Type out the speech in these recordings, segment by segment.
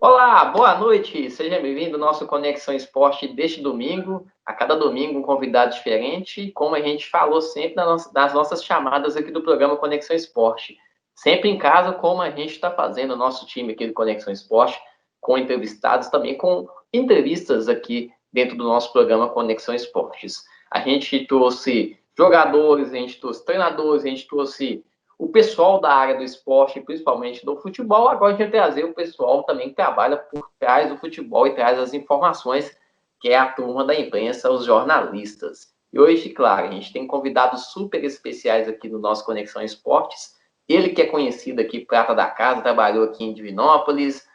Olá, boa noite, seja bem-vindo ao nosso Conexão Esporte deste domingo. A cada domingo um convidado diferente, como a gente falou sempre nas nossas chamadas aqui do programa Conexão Esporte. Sempre em casa, como a gente está fazendo o nosso time aqui do Conexão Esporte, com entrevistados, também com entrevistas aqui dentro do nosso programa Conexão Esportes. A gente trouxe jogadores, a gente trouxe treinadores, a gente trouxe o pessoal da área do esporte, principalmente do futebol. Agora a gente vai trazer o pessoal também que trabalha por trás do futebol e traz as informações, que é a turma da imprensa, os jornalistas. E hoje, claro, a gente tem convidados super especiais aqui no nosso Conexão Esportes. Ele que é conhecido aqui, prata da casa, trabalhou aqui em Divinópolis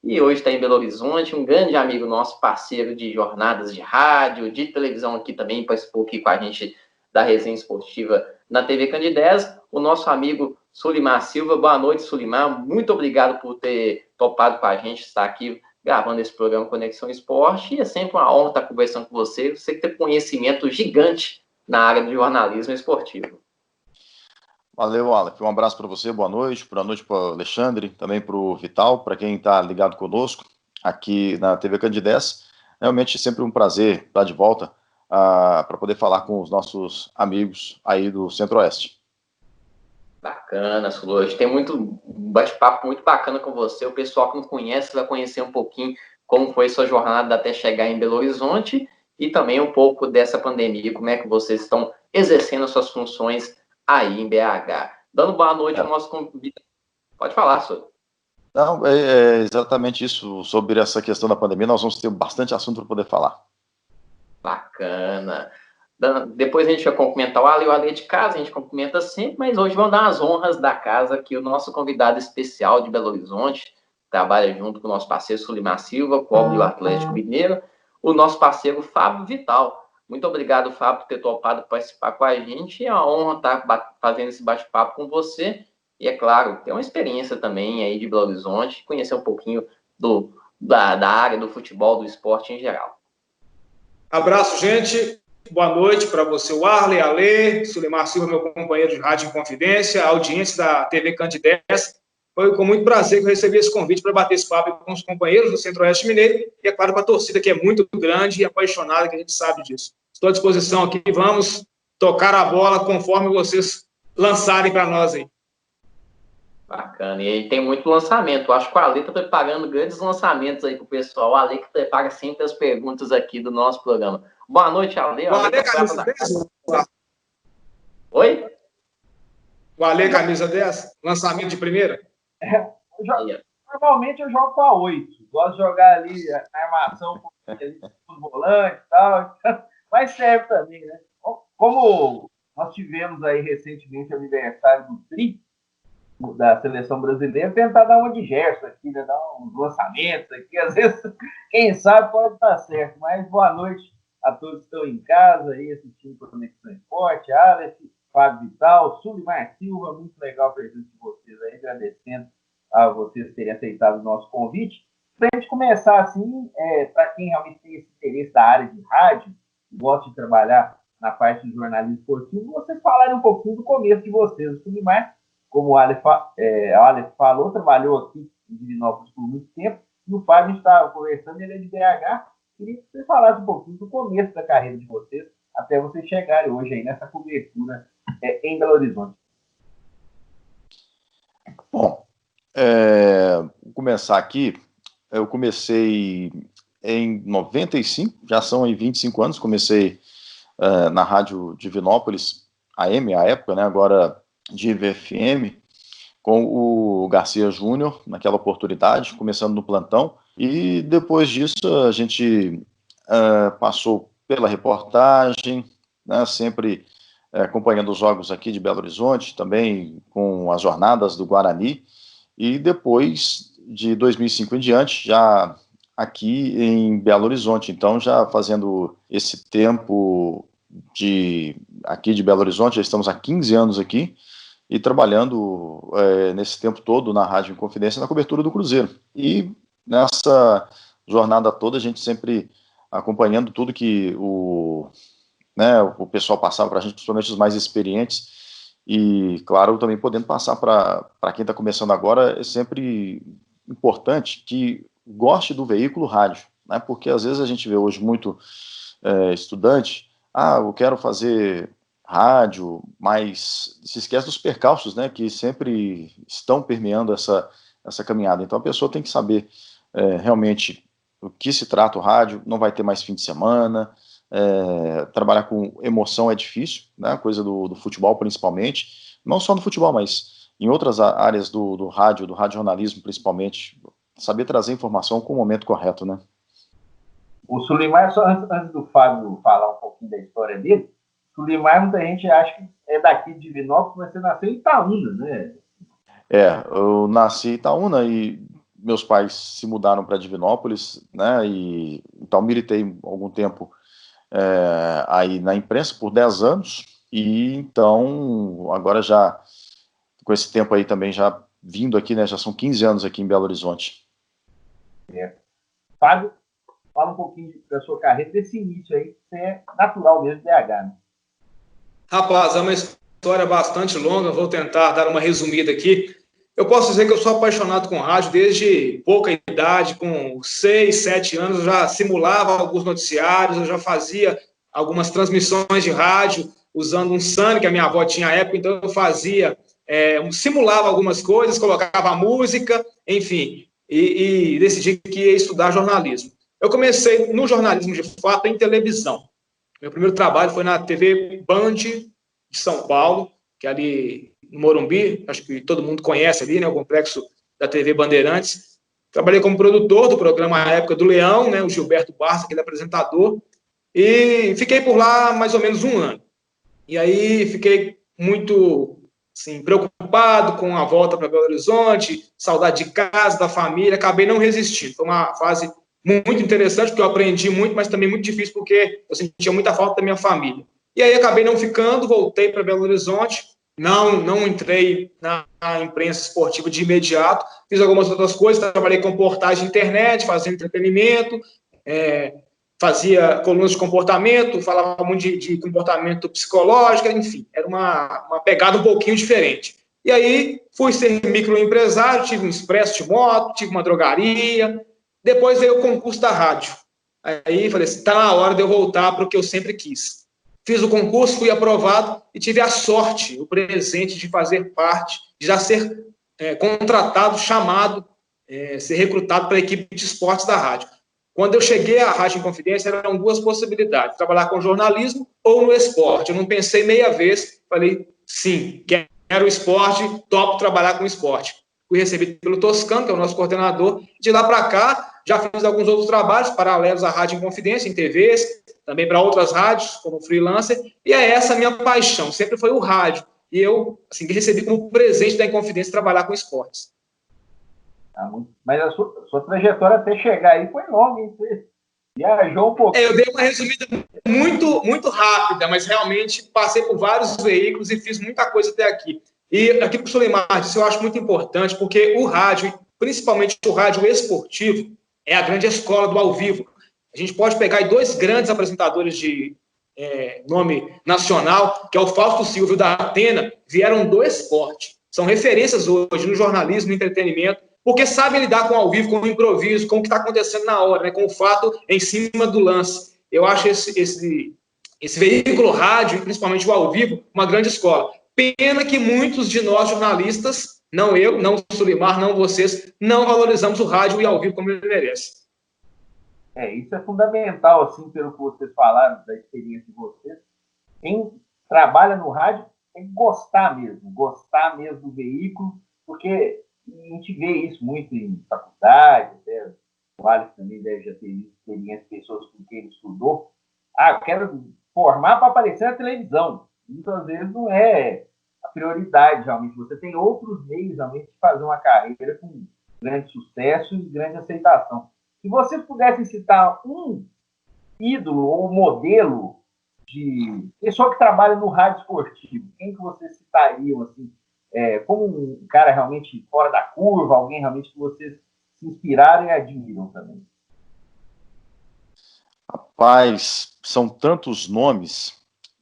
e hoje está em Belo Horizonte, um grande amigo nosso, parceiro de jornadas de rádio, de televisão aqui também, participou aqui com a gente da resenha esportiva na TV Candidez, o nosso amigo Sulimar Silva. Boa noite, Sulimar. Muito obrigado por ter topado com a gente, estar aqui gravando esse programa Conexão Esporte. E é sempre uma honra estar conversando com você. Você que tem conhecimento gigante na área do jornalismo esportivo. Valeu, Aleph. Um abraço para você, boa noite para o Alexandre, também para o Vital, para quem está ligado conosco aqui na TV Candidez. Realmente sempre um prazer estar de volta para poder falar com os nossos amigos aí do Centro-Oeste. Bacana, Sulu. Hoje tem um bate-papo muito bacana com você. O pessoal que não conhece vai conhecer um pouquinho como foi sua jornada até chegar em Belo Horizonte e também um pouco dessa pandemia, como é que vocês estão exercendo suas funções aí em BH. Dando boa noite ao nosso convidado. Pode falar, Sulu. Não, é exatamente isso. Sobre essa questão da pandemia, nós vamos ter bastante assunto para poder falar. Bacana. Depois a gente vai cumprimentar o Ale é de casa, a gente cumprimenta sempre, mas hoje vamos dar as honras da casa, que o nosso convidado especial de Belo Horizonte trabalha junto com o nosso parceiro Sulimar Silva, cobre o Atlético Mineiro, o nosso parceiro Fábio Vital. Muito obrigado, Fábio, por ter topado participar com a gente. É uma honra estar fazendo esse bate-papo com você. E, é claro, ter uma experiência também aí de Belo Horizonte, conhecer um pouquinho da área do futebol, do esporte em geral. Abraço, gente. Boa noite para você, o Arley, Ale, Sulimar Silva, meu companheiro de rádio em confidência, a audiência da TV Candidez. Foi com muito prazer que eu recebi esse convite para bater esse papo com os companheiros do Centro-Oeste Mineiro e, é claro, para a torcida, que é muito grande e apaixonada, que a gente sabe disso. Estou à disposição aqui, vamos tocar a bola conforme vocês lançarem para nós aí. Bacana, e aí tem muito lançamento. Eu acho que o Ale está preparando grandes lançamentos aí para o pessoal. O Ale que prepara sempre as perguntas aqui do nosso programa. Boa noite, Ale. O Ale camisa 10? Oi? O Ale camisa 10? Lançamento de primeira? Normalmente eu jogo com a 8. Gosto de jogar ali a armação com os volantes e tal. Mas serve também, né? Como nós tivemos aí recentemente o aniversário do Tri, da seleção brasileira, tentar dar uma de Gerson aqui, né? Dar uns lançamentos aqui, às vezes, quem sabe pode estar certo, mas boa noite a todos que estão em casa aí assistindo o Conexão Esporte, Aleph, Fábio Vital, Sulimar Silva, muito legal a presença de vocês aí, agradecendo a vocês terem aceitado o nosso convite. Para a gente começar assim, para quem realmente tem esse interesse da área de rádio, gosta de trabalhar na parte do jornalismo esportivo, vocês falarem um pouquinho do começo de vocês. O Sulimar, como o Aleph falou, trabalhou aqui em Divinópolis por muito tempo, e o Fábio, a gente estava conversando, ele é de BH, queria que você falasse um pouquinho do começo da carreira de vocês, até vocês chegarem hoje aí nessa cobertura em Belo Horizonte. Bom, vou começar aqui. Eu comecei em 95, já são aí 25 anos, comecei na Rádio Divinópolis, AM, à época, né, agora Div FM, com o Garcia Júnior, naquela oportunidade, começando no plantão, e depois disso a gente passou pela reportagem, né, sempre acompanhando os jogos aqui de Belo Horizonte, também com as jornadas do Guarani, e depois de 2005 em diante, já aqui em Belo Horizonte, então já fazendo esse tempo aqui de Belo Horizonte, já estamos há 15 anos aqui, e trabalhando nesse tempo todo na Rádio Inconfidência, na cobertura do Cruzeiro. E nessa jornada toda, a gente sempre acompanhando tudo que o pessoal passava para a gente, principalmente os mais experientes, e, claro, também podendo passar para quem está começando agora. É sempre importante que goste do veículo rádio, né? Porque às vezes a gente vê hoje muito estudante, eu quero fazer rádio, mas se esquece dos percalços, né, que sempre estão permeando essa caminhada. Então a pessoa tem que saber realmente o que se trata o rádio, não vai ter mais fim de semana, trabalhar com emoção é difícil, né, coisa do futebol principalmente, não só no futebol, mas em outras áreas do rádio, do radiojornalismo principalmente, saber trazer informação com o momento correto, né. O Sulimar, só antes do Fábio falar um pouquinho da história dele, o Sulimar, muita gente acha que é daqui de Divinópolis, mas você nasceu em Itaúna, né? Eu nasci em Itaúna e meus pais se mudaram para Divinópolis, né, e então militei algum tempo aí na imprensa por 10 anos, e então agora já, com esse tempo aí também já vindo aqui, né, já são 15 anos aqui em Belo Horizonte. Fábio, fala um pouquinho da sua carreira, desse início aí, que você é natural mesmo de BH, né? Rapaz, é uma história bastante longa, vou tentar dar uma resumida aqui. Eu posso dizer que eu sou apaixonado com rádio desde pouca idade, com 6, 7 anos, eu já simulava alguns noticiários, eu já fazia algumas transmissões de rádio, usando um Sony que a minha avó tinha à época, então eu fazia, simulava algumas coisas, colocava música, enfim, e decidi que ia estudar jornalismo. Eu comecei no jornalismo de fato em televisão. Meu primeiro trabalho foi na TV Band de São Paulo, que é ali no Morumbi, acho que todo mundo conhece ali, né, o complexo da TV Bandeirantes. Trabalhei como produtor do programa à época do Leão, né, o Gilberto Barça, aquele apresentador, e fiquei por lá mais ou menos um ano. E aí fiquei muito assim, preocupado com a volta para Belo Horizonte, saudade de casa, da família, acabei não resistindo. Foi uma fase muito interessante, porque eu aprendi muito, mas também muito difícil, porque eu sentia muita falta da minha família. E aí acabei não ficando, voltei para Belo Horizonte, não entrei na imprensa esportiva de imediato, fiz algumas outras coisas, trabalhei com portagem de internet, fazendo entretenimento, fazia colunas de comportamento, falava muito de comportamento psicológico, enfim, era uma pegada um pouquinho diferente. E aí fui ser microempresário, tive um expresso de moto, tive uma drogaria, depois veio o concurso da rádio. Aí falei assim, está na hora de eu voltar para o que eu sempre quis. Fiz o concurso, fui aprovado e tive a sorte, o presente de fazer parte, de já ser contratado, chamado, ser recrutado para a equipe de esportes da rádio. Quando eu cheguei à Rádio Inconfidência, eram duas possibilidades, trabalhar com jornalismo ou no esporte. Eu não pensei meia vez, falei, sim, quero o esporte, topo trabalhar com esporte. Fui recebido pelo Toscano, que é o nosso coordenador. De lá para cá, já fiz alguns outros trabalhos paralelos à Rádio Inconfidência, em TVs, também para outras rádios, como freelancer, e é essa a minha paixão, sempre foi o rádio. E eu, assim, recebi como presente da Inconfidência trabalhar com esportes. Mas a sua trajetória até chegar aí foi longa, hein? Você viajou um pouquinho. Eu dei uma resumida muito, muito rápida, mas realmente passei por vários veículos e fiz muita coisa até aqui. E aquilo que o Sulimar disse, eu acho muito importante, porque o rádio, principalmente o rádio esportivo, é a grande escola do ao vivo. A gente pode pegar aí dois grandes apresentadores de nome nacional, que é o Fausto Silva e o da Atena, vieram do esporte. São referências hoje no jornalismo, no entretenimento, porque sabem lidar com o ao vivo, com o improviso, com o que está acontecendo na hora, né, com o fato em cima do lance. Eu acho esse veículo rádio, principalmente o ao vivo, uma grande escola. Pena que muitos de nós jornalistas, não eu, não o Sulimar, não vocês, não valorizamos o rádio e ao vivo como ele merece. Isso é fundamental, assim, pelo que vocês falaram, da experiência de vocês. Quem trabalha no rádio tem que gostar mesmo do veículo, porque a gente vê isso muito em faculdade, até o Alex também deve já ter experiência de pessoas com quem ele estudou. Eu quero formar para aparecer na televisão. Muitas vezes não é a prioridade, realmente. Você tem outros meios, realmente, de fazer uma carreira com grande sucesso e grande aceitação. Se vocês pudessem citar um ídolo ou modelo de pessoa que trabalha no rádio esportivo, quem que vocês citariam, assim, como um cara realmente fora da curva, alguém realmente que vocês se inspiraram e admiram também? Rapaz, são tantos nomes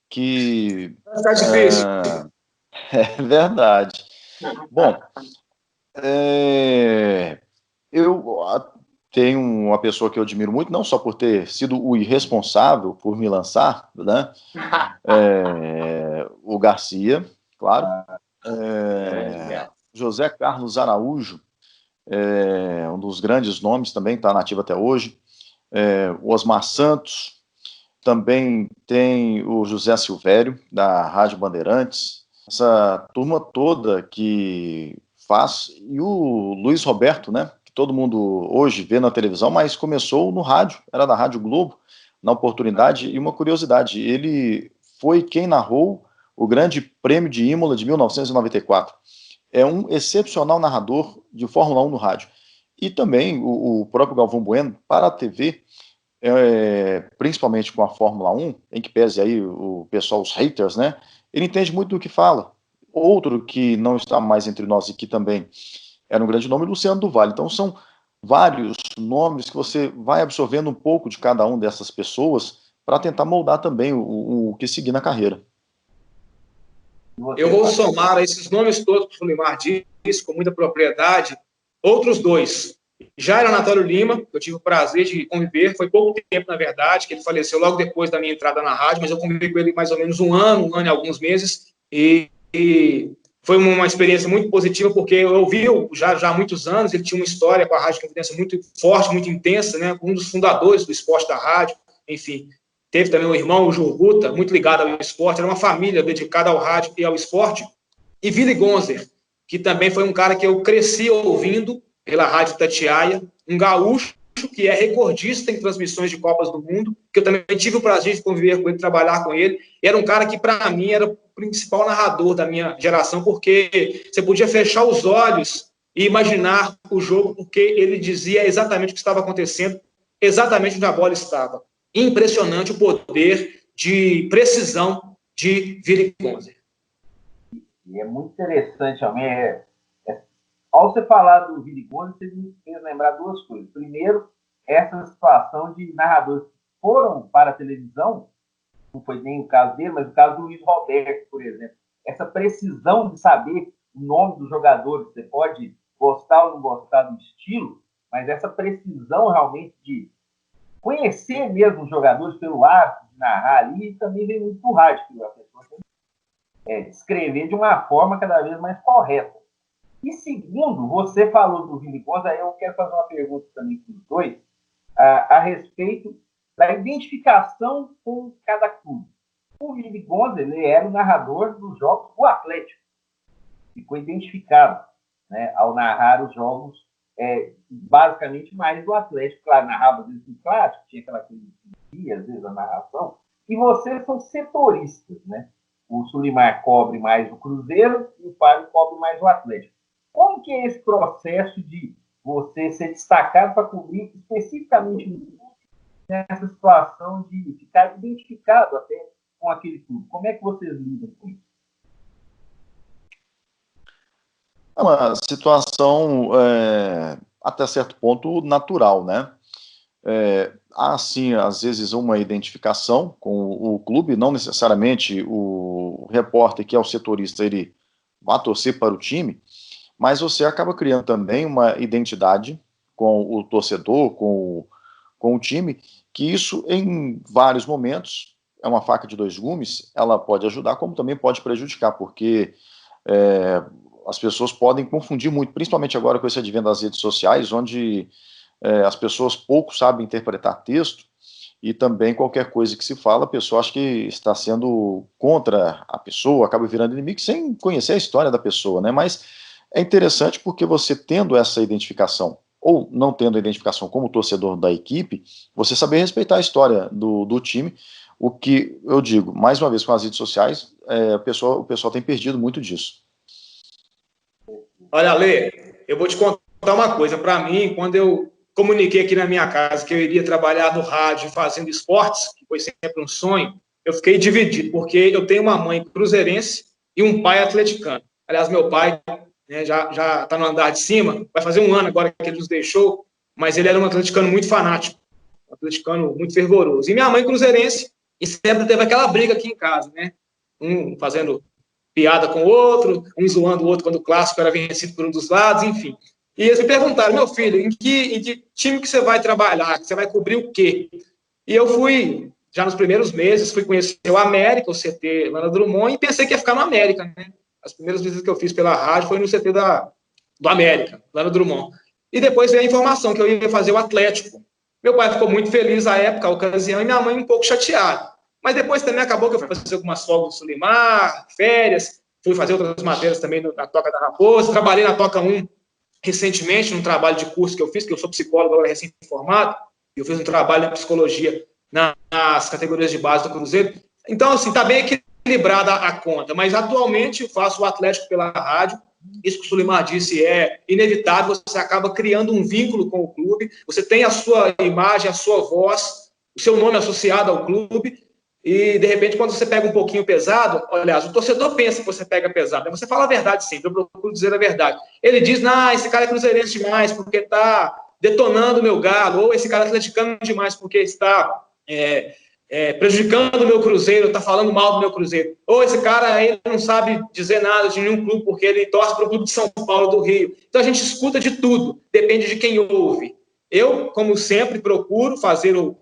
que... Está difícil. É verdade. Bom, eu tem uma pessoa que eu admiro muito, não só por ter sido o irresponsável por me lançar, né? O Garcia, claro. José Carlos Araújo, um dos grandes nomes também, está nativo até hoje. O Osmar Santos, também tem o José Silvério, da Rádio Bandeirantes, essa turma toda que faz, e o Luiz Roberto, né, que todo mundo hoje vê na televisão, mas começou no rádio, era da Rádio Globo, na oportunidade, e uma curiosidade, ele foi quem narrou o Grande Prêmio de Imola de 1994. É um excepcional narrador de Fórmula 1 no rádio. E também o próprio Galvão Bueno, para a TV, principalmente com a Fórmula 1, em que pese aí o pessoal, os haters, né? Ele entende muito do que fala. Outro que não está mais entre nós e que também era um grande nome, Luciano do Vale. Então são vários nomes que você vai absorvendo um pouco de cada um dessas pessoas para tentar moldar também o que seguir na carreira. Eu vou somar a esses nomes todos que o Sulimar disse com muita propriedade, outros dois. Já era Anatólio Lima, eu tive o prazer de conviver, foi pouco tempo, na verdade, que ele faleceu logo depois da minha entrada na rádio, mas eu convivi com ele mais ou menos um ano e alguns meses, e foi uma experiência muito positiva, porque eu ouvi já há muitos anos, ele tinha uma história com a Rádio Confidência muito forte, muito intensa, né, um dos fundadores do esporte da rádio, enfim. Teve também o irmão, o Jurguta, muito ligado ao esporte, era uma família dedicada ao rádio e ao esporte, e Willy Gonzer, que também foi um cara que eu cresci ouvindo, pela Rádio Itatiaia, um gaúcho que é recordista em transmissões de Copas do Mundo, que eu também tive o prazer de conviver com ele, trabalhar com ele. E era um cara que, para mim, era o principal narrador da minha geração, porque você podia fechar os olhos e imaginar o jogo, porque ele dizia exatamente o que estava acontecendo, exatamente onde a bola estava. Impressionante o poder de precisão de Willy Gonzer. E é muito interessante também, ao você falar do Willy Gonzer, você me fez lembrar duas coisas. Primeiro, essa situação de narradores que foram para a televisão, não foi nem o caso dele, mas o caso do Luiz Roberto, por exemplo. Essa precisão de saber o nome dos jogadores, você pode gostar ou não gostar do estilo, mas essa precisão realmente de conhecer mesmo os jogadores pelo hábito de narrar ali, também vem muito do rádio, que a pessoa tem que escrever de uma forma cada vez mais correta. E segundo, você falou do Willy Gonzer, aí eu quero fazer uma pergunta também para os dois, a respeito da identificação com cada clube. O Willy Gonzer, ele era o narrador dos jogos do Atlético. Ficou identificado, né, ao narrar os jogos, basicamente mais do Atlético. Claro, narrava desde o clássico, tinha aquela coisa de às vezes, a narração. E vocês são setoristas, né? O Sulimar cobre mais o Cruzeiro e o Fábio cobre mais o Atlético. Como que é esse processo de você ser destacado para cobrir especificamente nessa situação de ficar identificado até com aquele clube? Como é que vocês lidam com isso? É uma situação, até certo ponto, natural, né? Há, sim, às vezes, uma identificação com o clube, não necessariamente o repórter, que é o setorista, ele vai torcer para o time, mas você acaba criando também uma identidade com o torcedor, com o time, que isso, em vários momentos, é uma faca de dois gumes, ela pode ajudar, como também pode prejudicar, porque as pessoas podem confundir muito, principalmente agora com esse advento das redes sociais, onde as pessoas pouco sabem interpretar texto, e também qualquer coisa que se fala, a pessoa acha que está sendo contra a pessoa, acaba virando inimigo, sem conhecer a história da pessoa, né? Mas é interessante porque você tendo essa identificação, ou não tendo a identificação como torcedor da equipe, você saber respeitar a história do time, o que eu digo, mais uma vez com as redes sociais, o pessoal tem perdido muito disso. Olha, Ale, eu vou te contar uma coisa. Para mim, quando eu comuniquei aqui na minha casa que eu iria trabalhar no rádio fazendo esportes, que foi sempre um sonho, eu fiquei dividido, porque eu tenho uma mãe cruzeirense e um pai atleticano. Aliás, meu pai, né, já está no andar de cima, vai fazer um ano agora que ele nos deixou, mas ele era um atleticano muito fanático, um atleticano muito fervoroso. E minha mãe cruzeirense, e sempre teve aquela briga aqui em casa, né? Um fazendo piada com o outro, um zoando o outro quando o clássico era vencido por um dos lados, enfim. E eles me perguntaram, meu filho, em que time que você vai trabalhar? Que você vai cobrir o quê? E eu fui, já nos primeiros meses, fui conhecer o América, o CT Lana Drummond, e pensei que ia ficar no América, né? As primeiras visitas que eu fiz pela rádio foi no CT do América, Lana Drummond. E depois veio a informação que eu ia fazer o Atlético. Meu pai ficou muito feliz à época, à ocasião, e minha mãe um pouco chateada. Mas depois também acabou que eu fui fazer algumas folgas do Sulimar, férias, fui fazer outras matérias também na Toca da Raposa, trabalhei na Toca 1 recentemente, num trabalho de curso que eu fiz, que eu sou psicólogo, agora recém-formado, eu fiz um trabalho em psicologia nas categorias de base do Cruzeiro. Então, assim, está bem equilibrada a conta, mas atualmente eu faço o Atlético pela rádio. Isso que o Sulimar disse é inevitável, você acaba criando um vínculo com o clube, você tem a sua imagem, a sua voz, o seu nome associado ao clube, e de repente quando você pega um pouquinho pesado, aliás, o torcedor pensa que você pega pesado, você fala a verdade sempre, eu procuro dizer a verdade. Ele diz, esse cara é cruzeirense demais porque está detonando o meu galo, ou esse cara é atleticano demais porque está prejudicando o meu Cruzeiro, está falando mal do meu Cruzeiro. Ou esse cara ele não sabe dizer nada de nenhum clube porque ele torce para o clube de São Paulo, do Rio. Então a gente escuta de tudo, depende de quem ouve. Eu, como sempre, procuro fazer o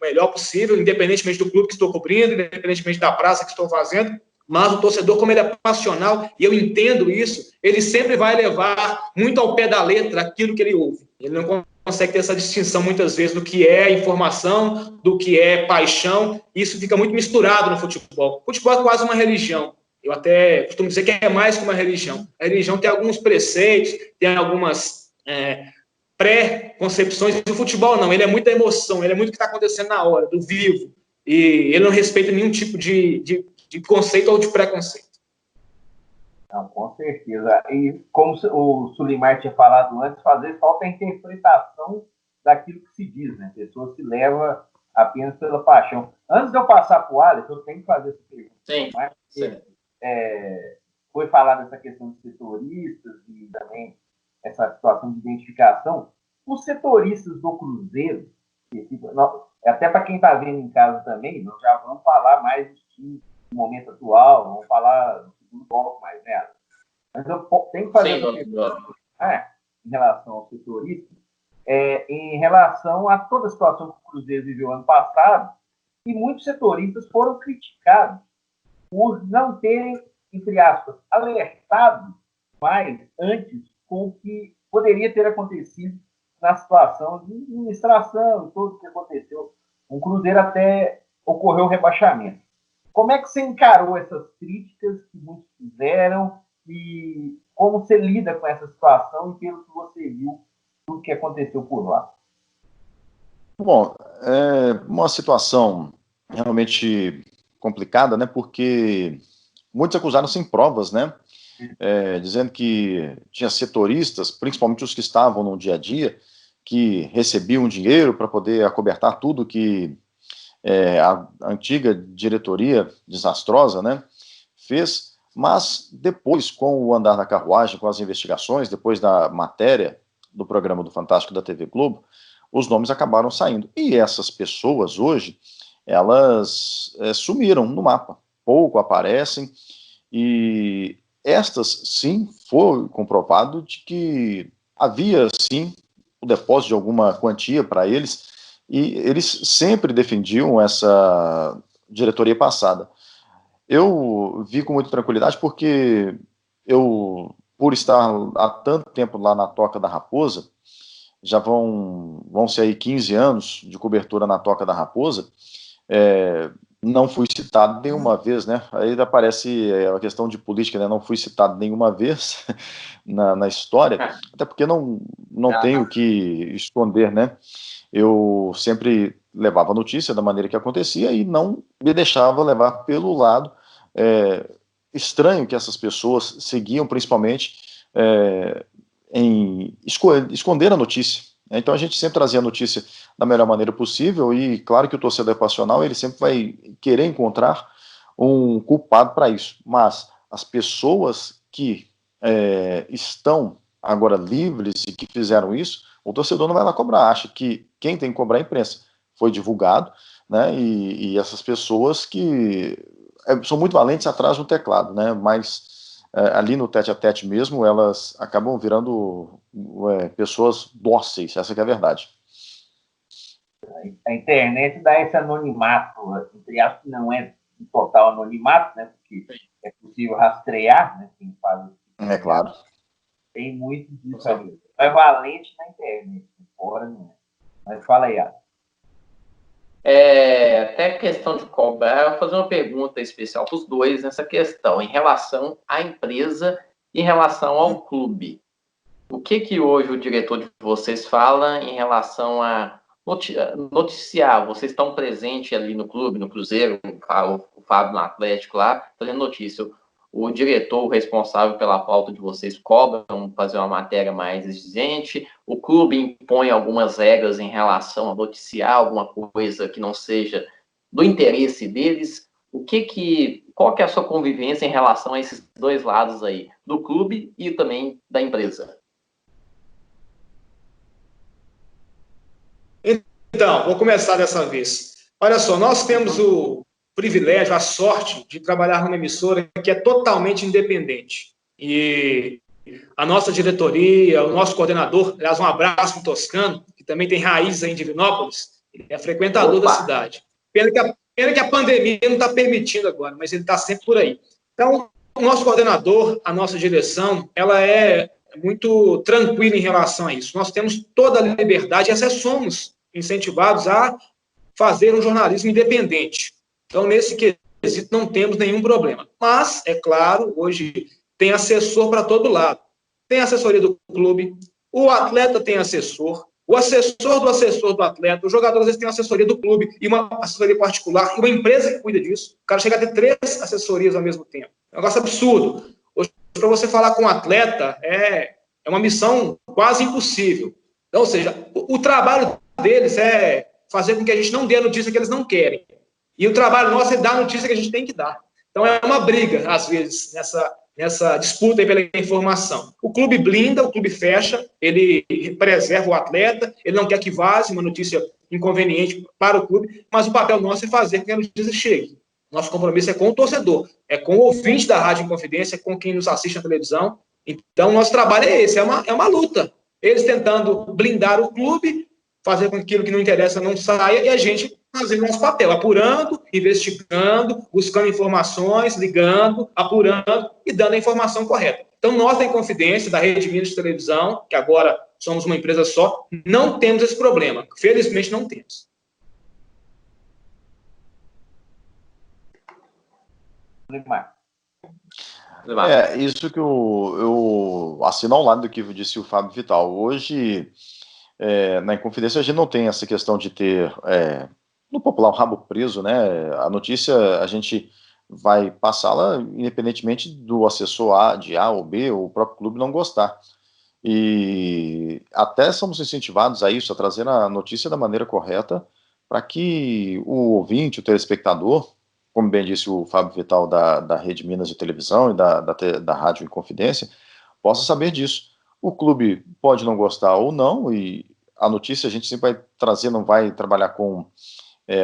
melhor possível, independentemente do clube que estou cobrindo, independentemente da praça que estou fazendo, mas o torcedor, como ele é passional, e eu entendo isso, ele sempre vai levar muito ao pé da letra aquilo que ele ouve. Ele não consegue ter essa distinção, muitas vezes, do que é informação, do que é paixão. Isso fica muito misturado no futebol. O futebol é quase uma religião. Eu até costumo dizer que é mais que uma religião. A religião tem alguns preceitos, tem algumas pré-concepções. O futebol não, ele é muito da emoção, ele é muito do que está acontecendo na hora, do vivo. E ele não respeita nenhum tipo de conceito ou de preconceito. Não, com certeza. E como o Sulimar tinha falado antes, fazer falta a interpretação daquilo que se diz, né? A pessoa se leva apenas pela paixão. Antes de eu passar para o Alisson, eu tenho que fazer essa pergunta. Sim. Foi falar dessa questão de setoristas e também essa situação de identificação. Os setoristas do Cruzeiro, até para quem está vendo em casa também, nós já vamos falar mais dos times no momento atual, vamos falar do bloco mais, né? Mas eu tenho que fazer essa pergunta em relação ao setorista, em relação a toda a situação que o Cruzeiro viveu ano passado, e muitos setoristas foram criticados por não terem, entre aspas, alertado mais antes com o que poderia ter acontecido na situação de administração, tudo o que aconteceu. O Cruzeiro até ocorreu o rebaixamento. Como é que você encarou essas críticas que muitos fizeram e como você lida com essa situação e pelo que você viu, tudo que aconteceu por lá? Bom, é uma situação realmente complicada, né? Porque muitos acusaram sem provas, né? Dizendo que tinha setoristas, principalmente os que estavam no dia a dia, que recebiam dinheiro para poder acobertar tudo que a antiga diretoria desastrosa, né, fez, mas depois, com o andar da carruagem, com as investigações, depois da matéria do programa do Fantástico da TV Globo, os nomes acabaram saindo. E essas pessoas hoje, elas sumiram no mapa, pouco aparecem, e estas, sim, foi comprovado de que havia, sim, o depósito de alguma quantia para eles, e eles sempre defendiam essa diretoria passada. Eu vi com muita tranquilidade porque eu, por estar há tanto tempo lá na Toca da Raposa, já vão ser aí 15 anos de cobertura na Toca da Raposa, não fui citado nenhuma vez, né? Aí aparece a questão de política, né? Não fui citado nenhuma vez na história, até porque não tenho o que esconder, né? Eu sempre levava a notícia da maneira que acontecia e não me deixava levar pelo lado estranho que essas pessoas seguiam, principalmente em esconder a notícia. Então a gente sempre trazia a notícia da melhor maneira possível e claro que o torcedor passional ele sempre vai querer encontrar um culpado para isso, mas as pessoas que estão agora livres e que fizeram isso, o torcedor não vai lá cobrar, acha que quem tem que cobrar é a imprensa. Foi divulgado, né, e essas pessoas que são muito valentes atrás do teclado, né, mas ali no tete-a-tete mesmo, elas acabam virando pessoas dóceis, essa que é a verdade. A internet dá esse anonimato, entre aspas, que não é um total anonimato, né? Porque é possível rastrear, né? Quem faz isso. É claro. Tem muito disso ali. É valente na internet, fora não é. Mas fala aí, Adam. Até questão de cobrar, eu vou fazer uma pergunta especial para os dois nessa questão, em relação à empresa e em relação ao clube. O que hoje o diretor de vocês fala em relação a noticiar? Vocês estão presentes ali no clube, no Cruzeiro, o Fábio no Atlético lá, fazendo notícia. O diretor, o responsável pela pauta de vocês, cobra fazer uma matéria mais exigente? O clube impõe algumas regras em relação a noticiar alguma coisa que não seja do interesse deles? Qual que é a sua convivência em relação a esses dois lados aí, do clube e também da empresa? Então, vou começar dessa vez. Olha só, nós temos o privilégio, a sorte de trabalhar numa emissora que é totalmente independente. E a nossa diretoria, o nosso coordenador, aliás, um abraço para o Toscano, que também tem raízes aí em Divinópolis, ele é frequentador da cidade. Pena que a pandemia não está permitindo agora, mas ele está sempre por aí. Então, o nosso coordenador, a nossa direção, ela é muito tranquila em relação a isso. Nós temos toda a liberdade e até somos incentivados a fazer um jornalismo independente. Então, nesse quesito, não temos nenhum problema. Mas, é claro, hoje tem assessor para todo lado. Tem assessoria do clube, o atleta tem assessor, o assessor do atleta, o jogador às vezes tem uma assessoria do clube e uma assessoria particular, e uma empresa que cuida disso. O cara chega a ter 3 assessorias ao mesmo tempo. É um negócio absurdo. Hoje, para você falar com um atleta, é uma missão quase impossível. Então, ou seja, o trabalho deles é fazer com que a gente não dê a notícia que eles não querem. E o trabalho nosso é dar a notícia que a gente tem que dar. Então, é uma briga, às vezes, nessa disputa aí pela informação. O clube blinda, o clube fecha, ele preserva o atleta, ele não quer que vaze uma notícia inconveniente para o clube, mas o papel nosso é fazer com que a notícia chegue. Nosso compromisso é com o torcedor, é com o ouvinte da Rádio Inconfidência, com quem nos assiste na televisão. Então, nosso trabalho é esse, é uma luta. Eles tentando blindar o clube, fazer com que aquilo que não interessa não saia, e a gente fazendo nosso papel, apurando, investigando, buscando informações, ligando, apurando e dando a informação correta. Então, nós da Inconfidência, da Rede Minas de Televisão, que agora somos uma empresa só, não temos esse problema. Felizmente, não temos. Isso que eu assino ao lado do que disse o Fábio Vital. Hoje, na Inconfidência, a gente não tem essa questão de ter, no popular, o rabo preso, né? A notícia, a gente vai passá-la independentemente do assessor de A ou B, ou o próprio clube não gostar. E até somos incentivados a isso, a trazer a notícia da maneira correta, para que o ouvinte, o telespectador, como bem disse o Fábio Vital da Rede Minas de Televisão e da Rádio Inconfidência, possa saber disso. O clube pode não gostar ou não, e a notícia a gente sempre vai trazer, não vai trabalhar com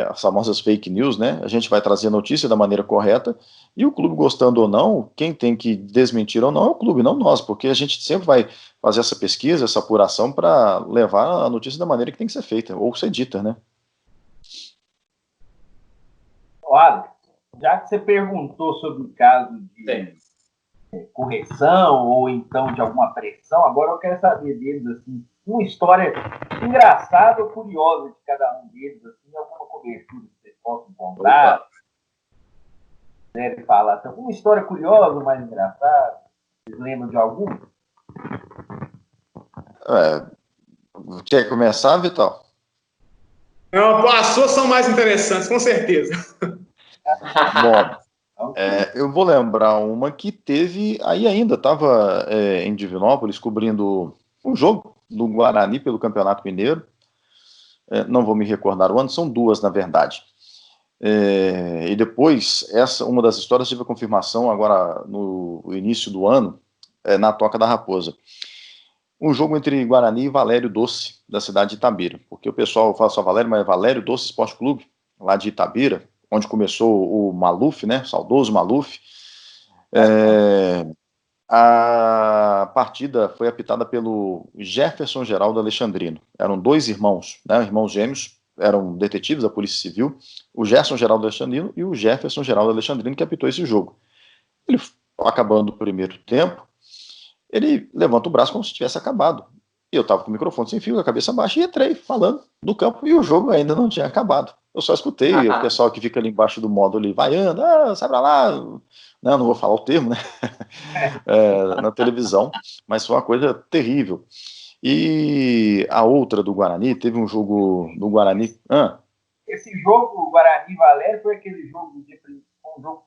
as famosas fake news, né? A gente vai trazer a notícia da maneira correta, e o clube gostando ou não, quem tem que desmentir ou não é o clube, não nós, porque a gente sempre vai fazer essa pesquisa, essa apuração para levar a notícia da maneira que tem que ser feita, ou ser dita, né? Olha, já que você perguntou sobre o caso de correção ou então de alguma pressão, agora eu quero saber deles, assim, uma história engraçada ou curiosa de cada um deles, assim, alguma cobertura que vocês possam encontrar. Deve falar, então, uma história curiosa, mais engraçada, vocês lembram de algum? Quer começar, Vital? Não, as suas são mais interessantes, com certeza. Bom, eu vou lembrar uma que teve, aí ainda estava em Divinópolis, cobrindo um jogo do Guarani pelo Campeonato Mineiro, não vou me recordar o ano, são 2 na verdade, e depois, uma das histórias tive a confirmação agora no início do ano, na Toca da Raposa, um jogo entre Guarani e Valério Doce, da cidade de Itabira, porque o pessoal fala só Valério, mas é Valério Doce Esporte Clube, lá de Itabira, onde começou o Maluf, né, o saudoso Maluf. A partida foi apitada pelo Jefferson Geraldo Alexandrino. Eram 2 irmãos, né, irmãos gêmeos, eram detetives da Polícia Civil, o Gerson Geraldo Alexandrino e o Jefferson Geraldo Alexandrino, que apitou esse jogo. Ele, acabando o primeiro tempo, ele levanta o braço como se tivesse acabado. E eu estava com o microfone sem fio, a cabeça baixa, e entrei falando do campo, e o jogo ainda não tinha acabado. Eu só escutei o pessoal que fica ali embaixo do módulo vaiando, sai pra lá, não vou falar o termo, né? Na televisão, mas foi uma coisa terrível. E a outra do Guarani, teve um jogo do Guarani... Esse jogo, Guarani Valério, foi aquele jogo que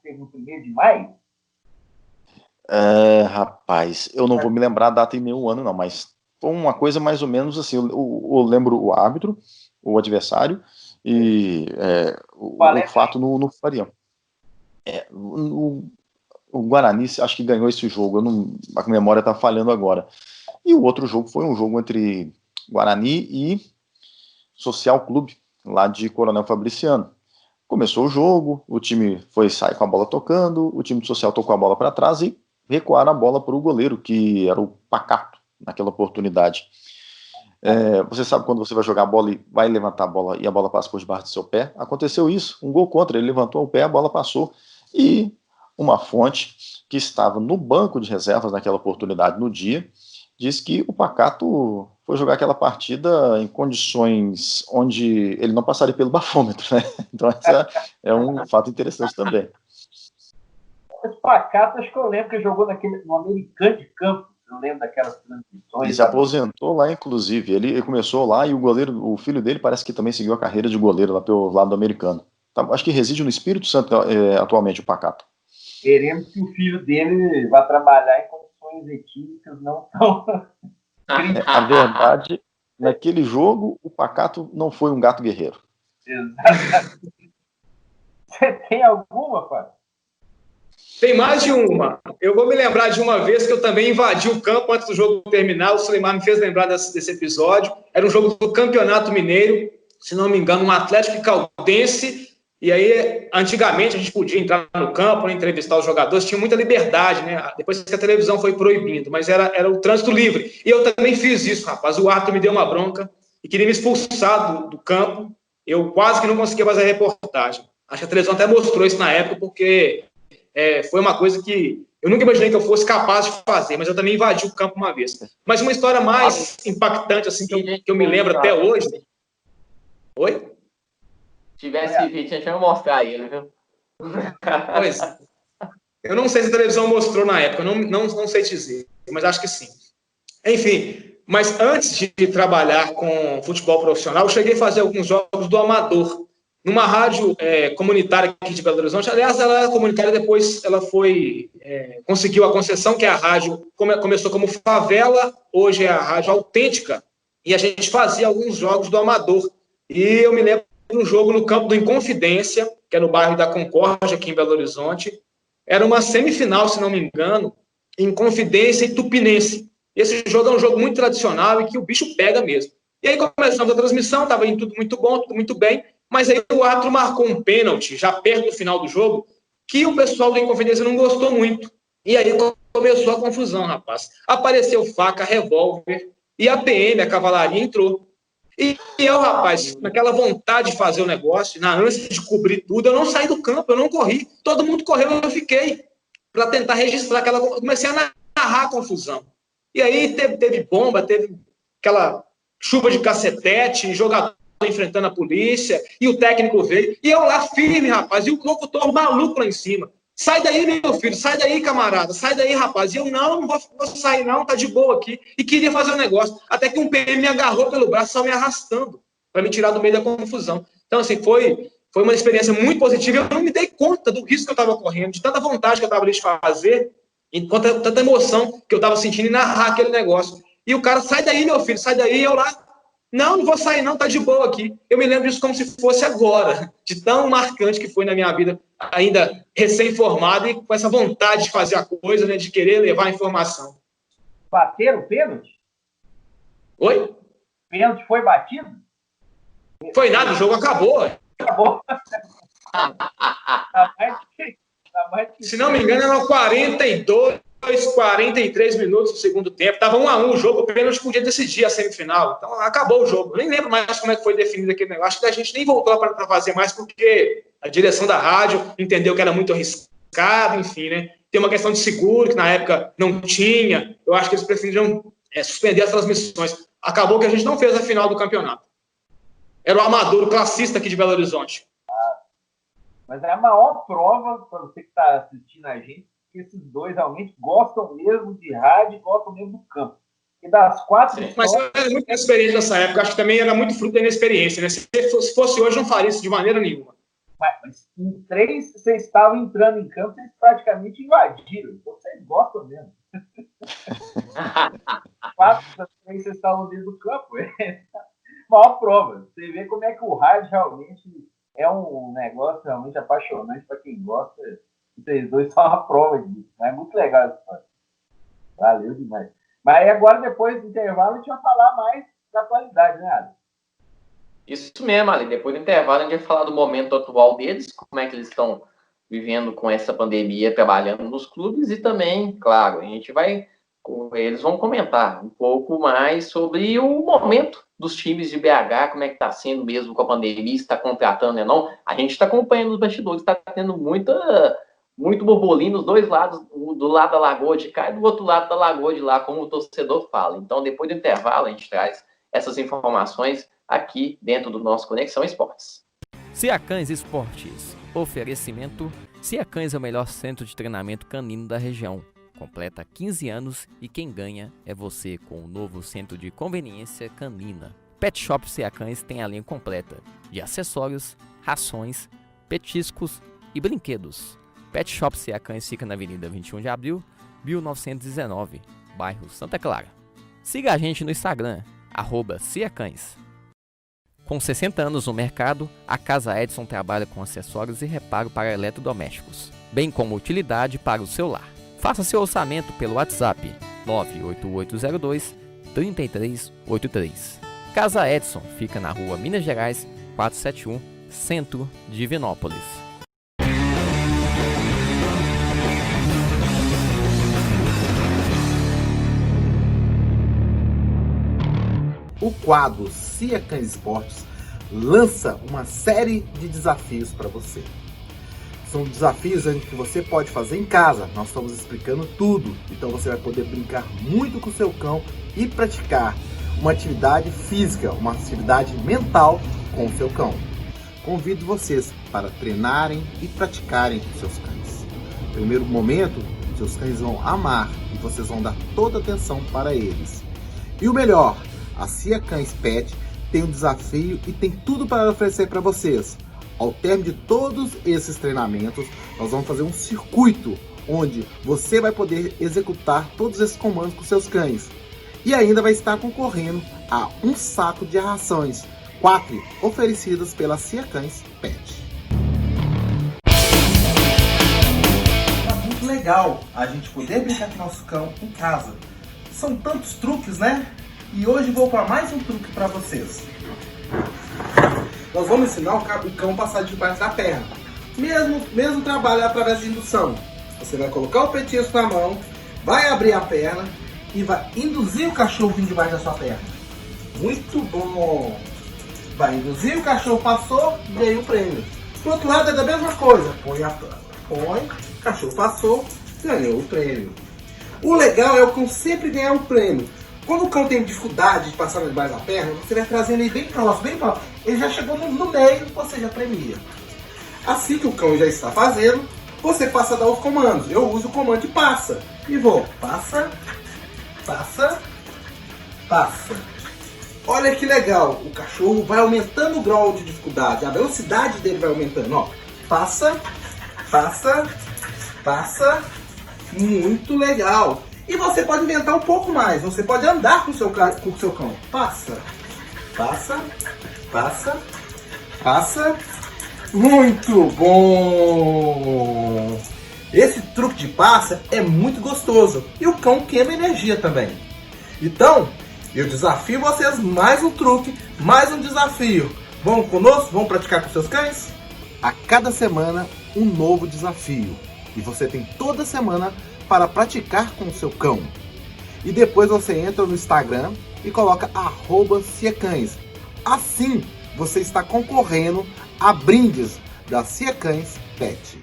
teve no 1º de maio? Rapaz, eu não vou me lembrar a data e nem o ano, não, mas foi uma coisa mais ou menos assim. Eu lembro o árbitro, o adversário, e o fato no Farião. O Guarani, acho que ganhou esse jogo, a memória está falhando agora. E o outro jogo foi um jogo entre Guarani e Social Clube, lá de Coronel Fabriciano. Começou o jogo, o time foi sair com a bola tocando, o time do Social tocou a bola para trás e recuaram a bola para o goleiro, que era o Pacato, naquela oportunidade. Você sabe quando você vai jogar a bola e vai levantar a bola e a bola passa por debaixo do seu pé? Aconteceu isso, um gol contra, ele levantou o pé, a bola passou, e uma fonte que estava no banco de reservas naquela oportunidade no dia, diz que o Pacato foi jogar aquela partida em condições onde ele não passaria pelo bafômetro, né? Então esse é um fato interessante também. Esse Pacato, acho que eu lembro que ele jogou no Americano de Campo. Eu lembro daquelas transmissões. Ele se aposentou lá, inclusive. Ele começou lá e o filho dele parece que também seguiu a carreira de goleiro lá pelo lado do Americano. Acho que reside no Espírito Santo atualmente o Pacato. Queremos que o filho dele vá trabalhar em condições etílicas não tão... A verdade, naquele jogo, o Pacato não foi um gato guerreiro. Exatamente. Você tem alguma, Fábio? Tem mais de uma. Eu vou me lembrar de uma vez que eu também invadi o campo antes do jogo terminar. O Suleimar me fez lembrar desse episódio. Era um jogo do Campeonato Mineiro, se não me engano, um Atlético Caldense. E aí, antigamente, a gente podia entrar no campo, entrevistar os jogadores, tinha muita liberdade, né? Depois que a televisão foi proibindo, mas era o trânsito livre. E eu também fiz isso, rapaz. O árbitro me deu uma bronca e queria me expulsar do campo. Eu quase que não conseguia fazer a reportagem. Acho que a televisão até mostrou isso na época, porque foi uma coisa que eu nunca imaginei que eu fosse capaz de fazer, mas eu também invadi o campo uma vez. Mas uma história mais impactante, assim, que eu me lembro até hoje... Oi? Se tivesse vídeo, a gente vai mostrar ele, viu? Pois. Eu não sei se a televisão mostrou na época, eu não sei dizer, mas acho que sim. Enfim, mas antes de trabalhar com futebol profissional, eu cheguei a fazer alguns jogos do amador, numa rádio comunitária aqui de Belo Horizonte. Aliás, ela era comunitária, depois ela conseguiu a concessão, que é a rádio, começou como Favela, hoje é a Rádio Autêntica, e a gente fazia alguns jogos do amador. E eu me lembro um jogo no campo do Inconfidência, que é no bairro da Concórdia, aqui em Belo Horizonte. Era uma semifinal, se não me engano, Inconfidência e Tupinense. Esse jogo é um jogo muito tradicional e que o bicho pega mesmo. E aí começamos a transmissão, estava indo tudo muito bom, tudo muito bem, mas aí o árbitro marcou um pênalti, já perto do final do jogo, que o pessoal do Inconfidência não gostou muito. E aí começou a confusão, rapaz. Apareceu faca, revólver, e a PM, a cavalaria, entrou. E eu, rapaz, naquela vontade de fazer o negócio, na ânsia de cobrir tudo, eu não saí do campo, eu não corri. Todo mundo correu, eu fiquei para tentar registrar aquela... Comecei a narrar a confusão. E aí teve bomba, teve aquela chuva de cacetete, jogador enfrentando a polícia, e o técnico veio. E eu lá firme, rapaz, e o locutor maluco lá em cima. Sai daí, meu filho, sai daí, camarada, sai daí, rapaz. E eu, não vou sair não, tá de boa aqui. E queria fazer um negócio. Até que um PM me agarrou pelo braço, só me arrastando, para me tirar do meio da confusão. Então, assim, foi uma experiência muito positiva. Eu não me dei conta do risco que eu estava correndo, de tanta vontade que eu estava ali de fazer, e tanta emoção que eu estava sentindo em narrar aquele negócio. E o cara, sai daí, meu filho, sai daí. E eu lá, não vou sair não, tá de boa aqui. Eu me lembro disso como se fosse agora, de tão marcante que foi na minha vida, ainda recém-formado e com essa vontade de fazer a coisa, né, de querer levar a informação. Bateram o pênalti? Oi? O pênalti foi batido? Foi nada, o jogo acabou. Acabou. Se não me engano, eram 42 43 minutos do segundo tempo. Estava 1-1 o jogo, o pênalti podia decidir a semifinal. Então, acabou o jogo. Eu nem lembro mais como é que foi definido aquele negócio. Acho que a gente nem voltou para fazer mais, porque a direção da rádio entendeu que era muito arriscado, enfim, né? Tem uma questão de seguro, que na época não tinha. Eu acho que eles preferiram suspender as transmissões. Acabou que a gente não fez a final do campeonato. Era o amador, o classista aqui de Belo Horizonte. Mas é a maior prova, para você que está assistindo a gente, que esses dois realmente gostam mesmo de rádio e gostam mesmo do campo. E das 4 Mas eu era muito experiente nessa época, acho que também era muito fruto da inexperiência, né? Se fosse hoje, não faria isso de maneira nenhuma. Mas em 3, vocês estavam entrando em campo, vocês praticamente invadiram. Então vocês gostam mesmo. 4, 3, vocês estavam dentro do campo. Maior prova. Você vê como é que o rádio realmente é um negócio realmente apaixonante para quem gosta. Vocês dois são a prova disso. É muito legal essa história. Valeu demais. Mas agora, depois do intervalo, a gente vai falar mais da atualidade, né, Alex? Isso mesmo, Ali. Depois do intervalo, a gente vai falar do momento atual deles, como é que eles estão vivendo com essa pandemia, trabalhando nos clubes, e também, claro, eles vão comentar um pouco mais sobre o momento dos times de BH, como é que está sendo mesmo com a pandemia, se está contratando ou não. A gente está acompanhando os bastidores, está tendo muito burburinho nos dois lados, do lado da Lagoa de cá e do outro lado da Lagoa de lá, como o torcedor fala. Então, depois do intervalo, a gente traz essas informações aqui dentro do nosso Conexão Esportes. Ciacães Esportes. Oferecimento: Ciacães é o melhor centro de treinamento canino da região. Completa 15 anos e quem ganha é você com o novo centro de conveniência canina. Pet Shop Ciacães tem a linha completa de acessórios, rações, petiscos e brinquedos. Pet Shop Ciacães fica na Avenida 21 de Abril, 1919, bairro Santa Clara. Siga a gente no Instagram, @Ciacães. Com 60 anos no mercado, a Casa Edson trabalha com acessórios e reparo para eletrodomésticos, bem como utilidade para o celular. Faça seu orçamento pelo WhatsApp 98802-3383. Casa Edson fica na rua Minas Gerais 471, centro de Divinópolis. O quadro Ciacães Esportes lança uma série de desafios para você. São desafios em que você pode fazer em casa. Nós estamos explicando tudo. Então você vai poder brincar muito com o seu cão e praticar uma atividade física, uma atividade mental com o seu cão. Convido vocês para treinarem e praticarem com seus cães. No primeiro momento, seus cães vão amar e vocês vão dar toda a atenção para eles. E o melhor, a Ciacães Pet tem um desafio e tem tudo para oferecer para vocês. Ao término de todos esses treinamentos, nós vamos fazer um circuito onde você vai poder executar todos esses comandos com seus cães. E ainda vai estar concorrendo a um saco de rações, 4 oferecidas pela Ciacães Pet. Tá muito legal a gente poder brincar com nosso cão em casa. São tantos truques, né? E hoje vou para mais um truque para vocês. Nós vamos ensinar o cão a passar debaixo da perna. Mesmo trabalho através de indução. Você vai colocar o petisco na mão, vai abrir a perna e vai induzir o cachorro vindo debaixo da sua perna. Muito bom! Vai induzir, o cachorro passou, ganhou o prêmio. Do outro lado é da mesma coisa. Põe, o cachorro passou, ganhou o prêmio. O legal é o cão sempre ganhar o prêmio. Quando o cão tem dificuldade de passar debaixo da perna, você vai trazendo ele bem próximo. Ele já chegou no meio, você já premia. Assim que o cão já está fazendo, você passa a dar os comandos. Eu uso o comando de passa. E vou, passa, passa, passa. Olha que legal, o cachorro vai aumentando o grau de dificuldade, a velocidade dele vai aumentando. Ó. Passa, passa, passa. Muito legal. E você pode inventar um pouco mais. Você pode andar com o seu cão. Passa, passa, passa, passa. Muito bom! Esse truque de passa é muito gostoso. E o cão queima energia também. Então, eu desafio vocês mais um truque, mais um desafio. Vamos conosco? Vamos praticar com seus cães? A cada semana, um novo desafio. E você tem toda semana para praticar com o seu cão. E depois você entra no Instagram e coloca @ciacães. Assim você está concorrendo a brindes da Ciacães Pet.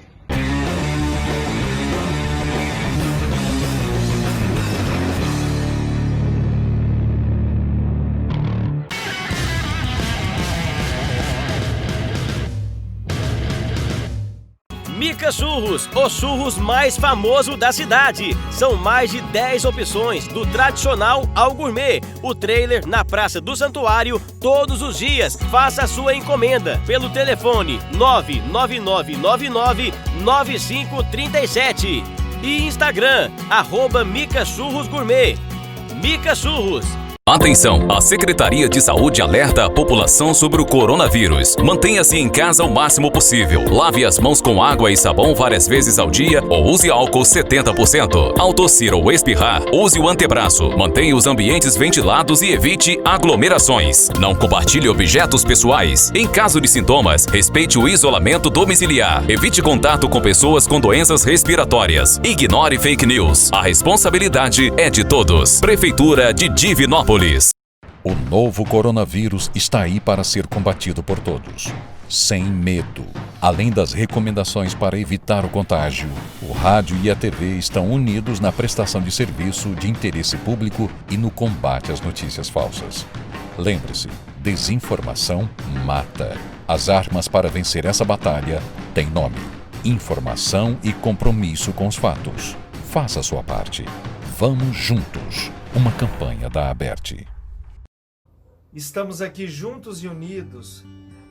Mica Churros, o churros mais famoso da cidade. São mais de 10 opções, do tradicional ao gourmet. O trailer na Praça do Santuário, todos os dias. Faça a sua encomenda pelo telefone 999999537 e Instagram, @Mica Churros Gourmet. Mica Churros. Atenção! A Secretaria de Saúde alerta a população sobre o coronavírus. Mantenha-se em casa o máximo possível. Lave as mãos com água e sabão várias vezes ao dia ou use álcool 70%. Ao tossir ou espirrar, use o antebraço. Mantenha os ambientes ventilados e evite aglomerações. Não compartilhe objetos pessoais. Em caso de sintomas, respeite o isolamento domiciliar. Evite contato com pessoas com doenças respiratórias. Ignore fake news. A responsabilidade é de todos. Prefeitura de Divinópolis. O novo coronavírus está aí para ser combatido por todos, sem medo. Além das recomendações para evitar o contágio, o rádio e a TV estão unidos na prestação de serviço de interesse público e no combate às notícias falsas. Lembre-se, desinformação mata. As armas para vencer essa batalha têm nome: informação e compromisso com os fatos. Faça a sua parte. Vamos juntos. Uma campanha da Aberte. Estamos aqui juntos e unidos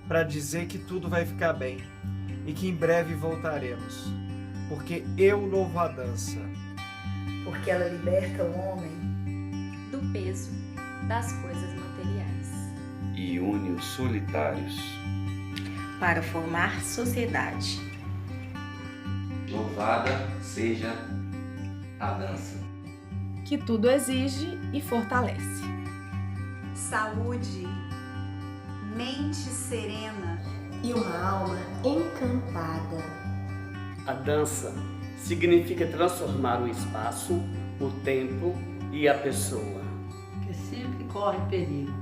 para dizer que tudo vai ficar bem e que em breve voltaremos, porque eu louvo a dança. Porque ela liberta o homem do peso das coisas materiais e une os solitários para formar sociedade. Louvada seja a dança, que tudo exige e fortalece. Saúde, mente serena e uma alma encantada. A dança significa transformar o espaço, o tempo e a pessoa, que sempre corre perigo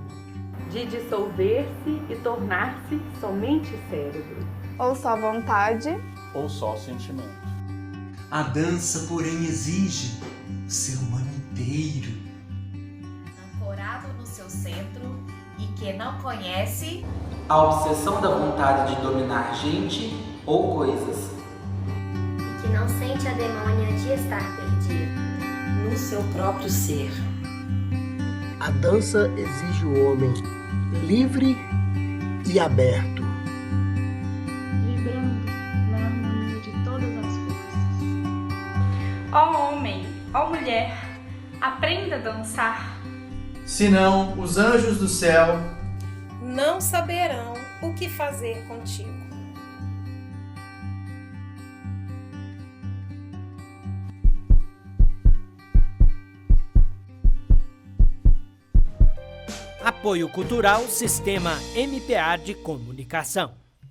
de dissolver-se e tornar-se somente cérebro, ou só vontade, ou só sentimento. A dança, porém, exige o ser humano inteiro, ancorado no seu centro e que não conhece a obsessão da vontade de dominar gente ou coisas, e que não sente a demônia de estar perdido no seu próprio ser. A dança exige o homem livre e aberto, vibrando na harmonia de todas as forças. Ó homem, ó mulher, aprenda a dançar. Senão, os anjos do céu não saberão o que fazer contigo. Apoio Cultural Sistema MPA de Comunicação.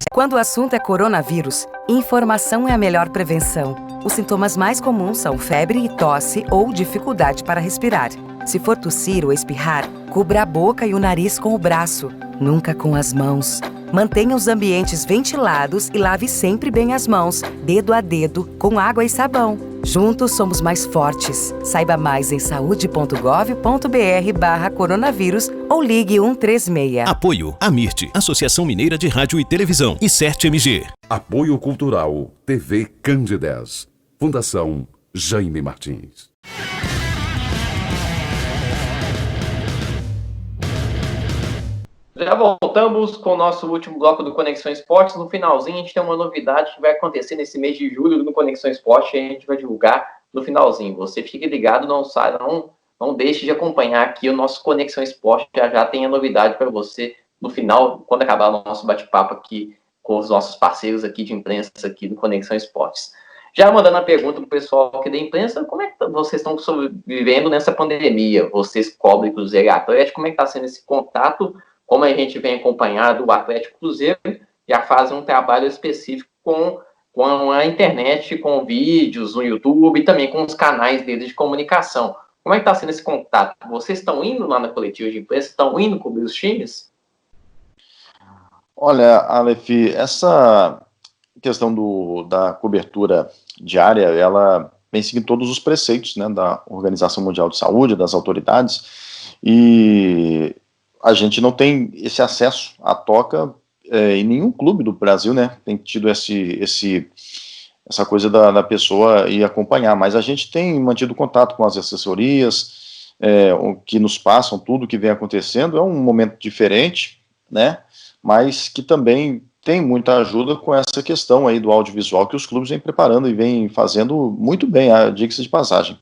Quando o assunto é coronavírus, informação é a melhor prevenção. Os sintomas mais comuns são febre e tosse ou dificuldade para respirar. Se for tossir ou espirrar, cubra a boca e o nariz com o braço, nunca com as mãos. Mantenha os ambientes ventilados e lave sempre bem as mãos, dedo a dedo, com água e sabão. Juntos somos mais fortes. Saiba mais em saude.gov.br/coronavírus ou ligue 136. Apoio Amirte, Associação Mineira de Rádio e Televisão e CERT-MG. Apoio Cultural TV Candidez. Fundação Jaime Martins. Já voltamos com o nosso último bloco do Conexão Esportes. No finalzinho, a gente tem uma novidade que vai acontecer nesse mês de julho no Conexão Esporte, e a gente vai divulgar no finalzinho. Você fique ligado, não deixe de acompanhar aqui o nosso Conexão Esporte. Já tem a novidade para você no final, quando acabar o nosso bate-papo aqui com os nossos parceiros aqui de imprensa aqui do Conexão Esportes. Já mandando a pergunta para o pessoal aqui da imprensa, como é que vocês estão sobrevivendo nessa pandemia? Vocês cobrem Cruzeiro e Atlético, como é que está sendo esse contato? Como a gente vem acompanhando o Atlético Cruzeiro, já fazem um trabalho específico com com a internet, com vídeos no YouTube e também com os canais deles de comunicação. Como é que está sendo esse contato? Vocês estão indo lá na coletiva de imprensa? Estão indo cobrir os times? Olha, Aleph, essa questão da cobertura diária, ela vem seguindo todos os preceitos, né, da Organização Mundial de Saúde, das autoridades, e a gente não tem esse acesso à toca em nenhum clube do Brasil, né, tem tido essa coisa da pessoa ir acompanhar, mas a gente tem mantido contato com as assessorias, que nos passam tudo o que vem acontecendo. É um momento diferente, né, mas que também tem muita ajuda com essa questão aí do audiovisual que os clubes vêm preparando e vêm fazendo muito bem, diga-se de passagem.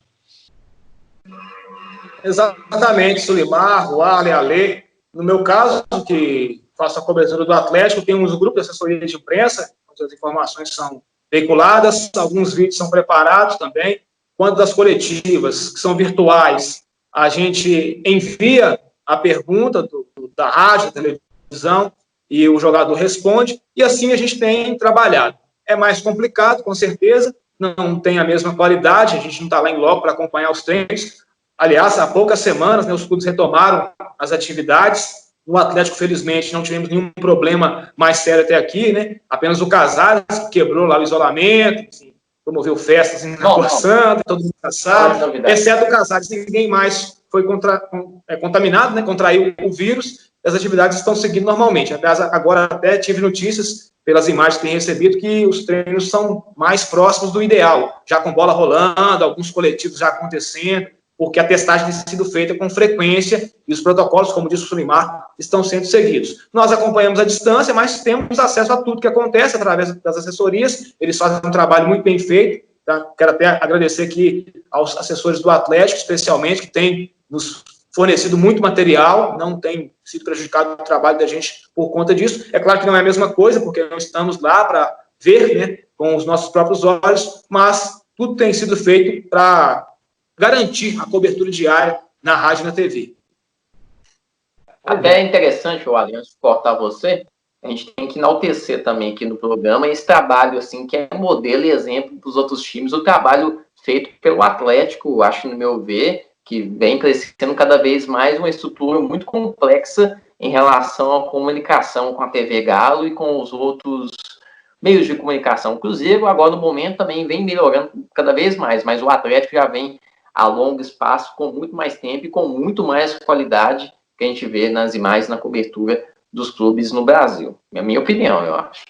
Exatamente, Sulimar, Wally, Ale. No meu caso, que faço a cobertura do Atlético, temos um grupo de assessoria de imprensa, onde as informações são veiculadas, alguns vídeos são preparados também. Quanto das coletivas, que são virtuais, a gente envia a pergunta da rádio, da televisão, e o jogador responde, e assim a gente tem trabalhado. É mais complicado, com certeza, não tem a mesma qualidade, a gente não está lá em loco para acompanhar os treinos. Aliás, há poucas semanas, né, os clubes retomaram as atividades. No Atlético, felizmente, não tivemos nenhum problema mais sério até aqui, né? Apenas o Casares, que quebrou lá o isolamento, assim, promoveu festas em Lagoa Santa, todo mundo já sabe, exceto o Casares, ninguém mais foi contaminado, né, contraiu o vírus. As atividades estão seguindo normalmente. Agora até tive notícias, pelas imagens que tem recebido, que os treinos são mais próximos do ideal, já com bola rolando, alguns coletivos já acontecendo, porque a testagem tem sido feita com frequência e os protocolos, como disse o Sulimar, estão sendo seguidos. Nós acompanhamos à distância, mas temos acesso a tudo que acontece através das assessorias. Eles fazem um trabalho muito bem feito. Tá? Quero até agradecer aqui aos assessores do Atlético, especialmente, que têm nos fornecido muito material, não tem sido prejudicado o trabalho da gente por conta disso. É claro que não é a mesma coisa, porque não estamos lá para ver, né, com os nossos próprios olhos, mas tudo tem sido feito para garantir a cobertura diária na rádio e na TV. Até é interessante, Wally, antes de cortar você, a gente tem que enaltecer também aqui no programa esse trabalho, assim, que é modelo e exemplo para os outros times, o trabalho feito pelo Atlético, acho, no meu ver, que vem crescendo cada vez mais uma estrutura muito complexa em relação à comunicação com a TV Galo e com os outros meios de comunicação. O Cruzeiro, agora, no momento, também vem melhorando cada vez mais, mas o Atlético já vem a longo espaço, com muito mais tempo e com muito mais qualidade que a gente vê nas imagens, na cobertura dos clubes no Brasil. É a minha opinião, eu acho.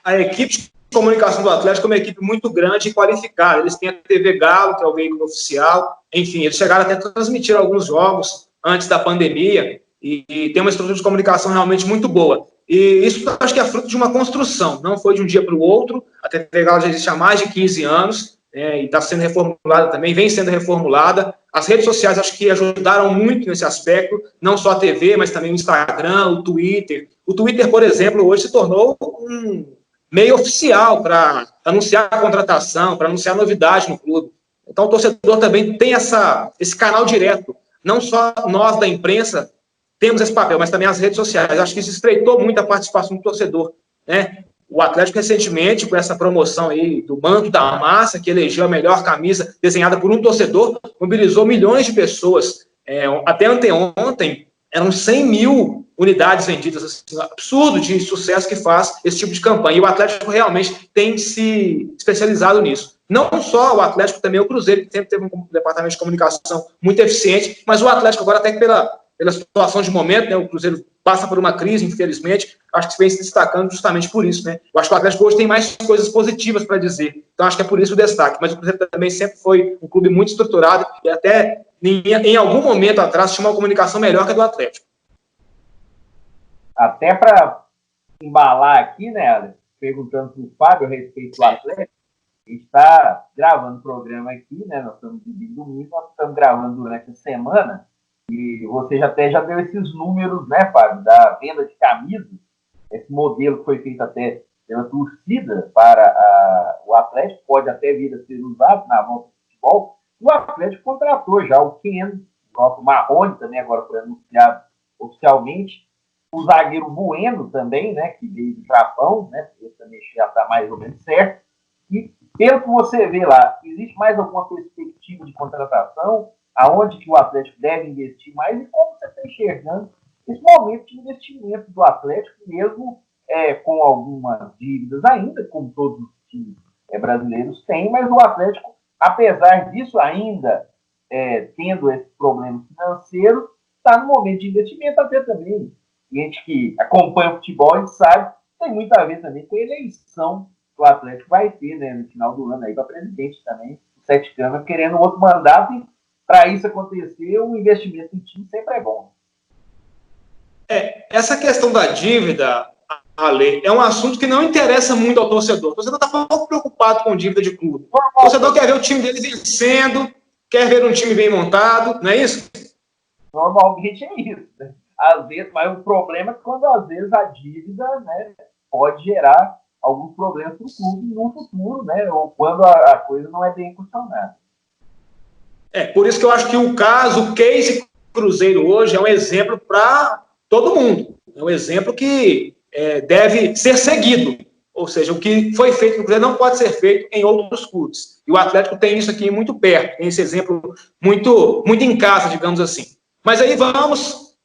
A equipe de comunicação do Atlético é uma equipe muito grande e qualificada. Eles têm a TV Galo, que é o veículo oficial. Enfim, eles chegaram até a transmitir alguns jogos antes da pandemia e tem uma estrutura de comunicação realmente muito boa. E isso eu acho que é fruto de uma construção, não foi de um dia para o outro. A TV Galo já existe há mais de 15 anos, e está sendo reformulada também, vem sendo reformulada. As redes sociais acho que ajudaram muito nesse aspecto, não só a TV, mas também o Instagram, o Twitter. O Twitter, por exemplo, hoje se tornou um meio oficial para anunciar a contratação, para anunciar novidade no clube. Então o torcedor também tem esse canal direto. Não só nós da imprensa temos esse papel, mas também as redes sociais. Acho que isso estreitou muito a participação do torcedor, né? O Atlético, recentemente, com essa promoção aí do Manto da Massa, que elegeu a melhor camisa desenhada por um torcedor, mobilizou milhões de pessoas. Até anteontem, eram 100 mil unidades vendidas. Assim, absurdo de sucesso que faz esse tipo de campanha. E o Atlético realmente tem se especializado nisso. Não só o Atlético, também o Cruzeiro, que sempre teve um departamento de comunicação muito eficiente, mas o Atlético agora, até que pela situação de momento, né, o Cruzeiro passa por uma crise, infelizmente, acho que vem se destacando justamente por isso, né? Eu acho que o Atlético hoje tem mais coisas positivas para dizer, então acho que é por isso o destaque, mas o Cruzeiro também sempre foi um clube muito estruturado e até em algum momento atrás tinha uma comunicação melhor que a do Atlético. Até para embalar aqui, né, Alex, perguntando para o Fábio a respeito do Atlético, a gente está gravando o programa aqui, né, nós estamos de domingo, nós estamos gravando durante a semana, e você já deu esses números, né, Fábio, da venda de camisas, esse modelo que foi feito até pela torcida para o Atlético, pode até vir a ser usado na volta do futebol. O Atlético contratou já o Ken, o Marrone também agora foi anunciado oficialmente, o zagueiro Bueno também, né, que veio do Japão, né, esse também já está mais ou menos certo. E pelo que você vê lá, existe mais alguma perspectiva de contratação? Aonde que o Atlético deve investir mais? E como você está enxergando esse momento de investimento do Atlético, mesmo com algumas dívidas ainda, como todos os times brasileiros têm, mas o Atlético, apesar disso ainda, tendo esses problemas financeiros, está no momento de investimento, até também. Gente que acompanha o futebol, a gente sabe, tem muito a ver também com a eleição que o Atlético vai ter, né, no final do ano, aí para presidente também, o Sete Câmara querendo outro mandato, e para isso acontecer, o investimento em time sempre é bom. Essa questão da dívida, Ale, é um assunto que não interessa muito ao torcedor. O torcedor está pouco preocupado com dívida de clube. O torcedor quer ver o time dele vencendo, quer ver um time bem montado, não é isso? Normalmente é isso, né? Às vezes, mas o problema é que quando às vezes a dívida, né, pode gerar alguns problemas para o clube no futuro, né, ou quando a coisa não é bem funcionada. Por isso que eu acho que o case Cruzeiro hoje é um exemplo para todo mundo. É um exemplo que deve ser seguido. Ou seja, o que foi feito no Cruzeiro não pode ser feito em outros clubes. E o Atlético tem isso aqui muito perto, tem esse exemplo muito, muito em casa, digamos assim. Mas aí vamos,